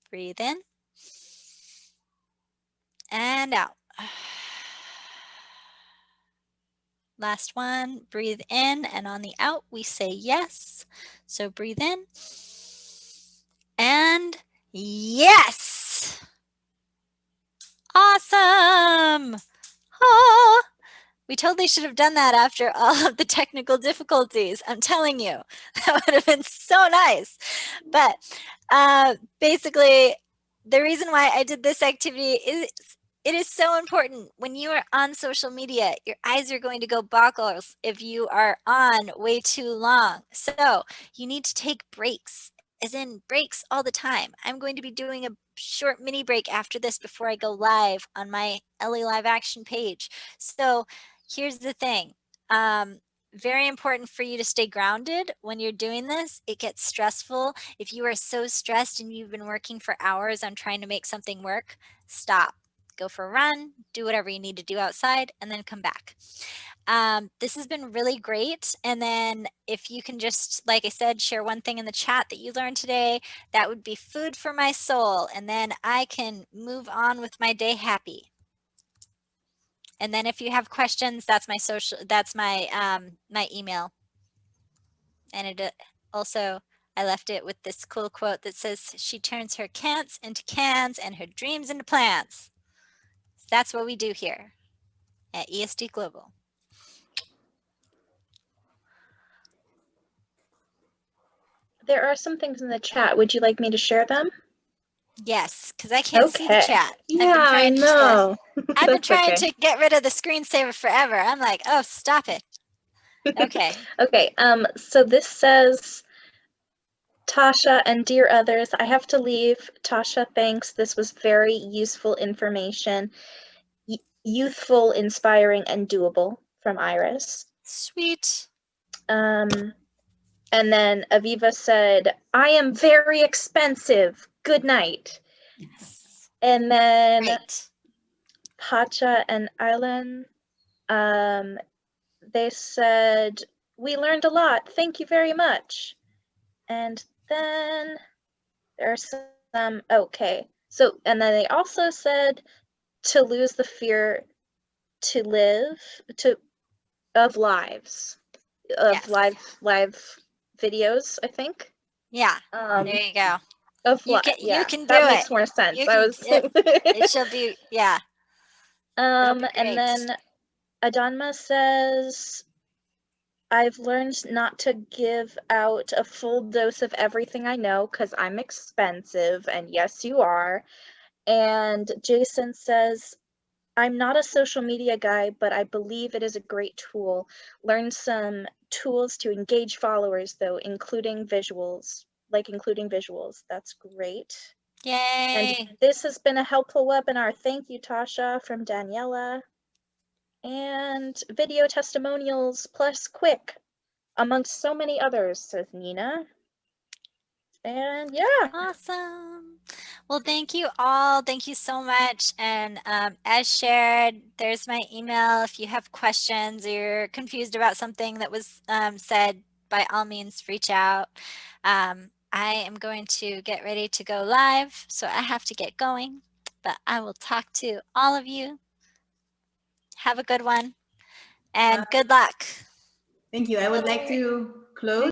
G: Breathe in and out. Last one, breathe in, and on the out, we say yes. So breathe in and yes. Awesome. Oh, we totally should have done that after all of the technical difficulties. I'm telling you, that would have been so nice. But basically, the reason why I did this activity is it is so important. When you are on social media, your eyes are going to go boggles if you are on way too long. So you need to take breaks, as in breaks all the time. I'm going to be doing a short mini break after this before I go live on my ElleLiveAction page. So here's the thing. Very important for you to stay grounded when you're doing this. It gets stressful. If you are so stressed and you've been working for hours on trying to make something work, stop. Go for a run, do whatever you need to do outside, and then come back. This has been really great. And then if you can just, like I said, share one thing in the chat that you learned today, that would be food for my soul. And then I can move on with my day happy. And then if you have questions, that's my my email. And it also, I left it with this cool quote that says, she turns her can'ts into cans and her dreams into plans. That's what we do here at ESD Global.
D: There are some things in the chat. Would you like me to share them?
G: Yes, because I can't see the chat.
D: Yeah, I know.
G: I've been trying to get rid of the screensaver forever. I'm like, oh, stop it. Okay.
D: Okay, so this says, Tasha and dear others, I have to leave. Tasha, thanks. This was very useful information. Youthful, inspiring, and doable from Iris.
G: Sweet.
D: And then Aviva said, I am very expensive. Good night.
G: Yes.
D: And then
G: Great.
D: Pacha and Island, they said, we learned a lot. Thank you very much. And then there's some, okay. So, and then they also said to lose the fear to live, of lives, of
G: Yes.
D: live videos, I think.
G: Yeah, there you go.
D: Of
G: You
D: yeah,
G: can do
D: that makes
G: it.
D: more sense.
G: It shall be, yeah.
D: And then Adanma says, I've learned not to give out a full dose of everything I know because I'm expensive, and yes, you are. And Jason says, I'm not a social media guy, but I believe it is a great tool. Learn some tools to engage followers, though, including visuals. That's great.
G: Yay.
D: And this has been a helpful webinar. Thank you, Tasha, from Daniela. And video testimonials plus quick, amongst so many others, says Nina. And yeah.
G: Awesome. Well, thank you all. Thank you so much. And as shared, there's my email. If you have questions or you're confused about something that was said, by all means, reach out. I am going to get ready to go live, so I have to get going, but I will talk to all of you. Have a good one and good luck.
A: Thank you. I would like to close.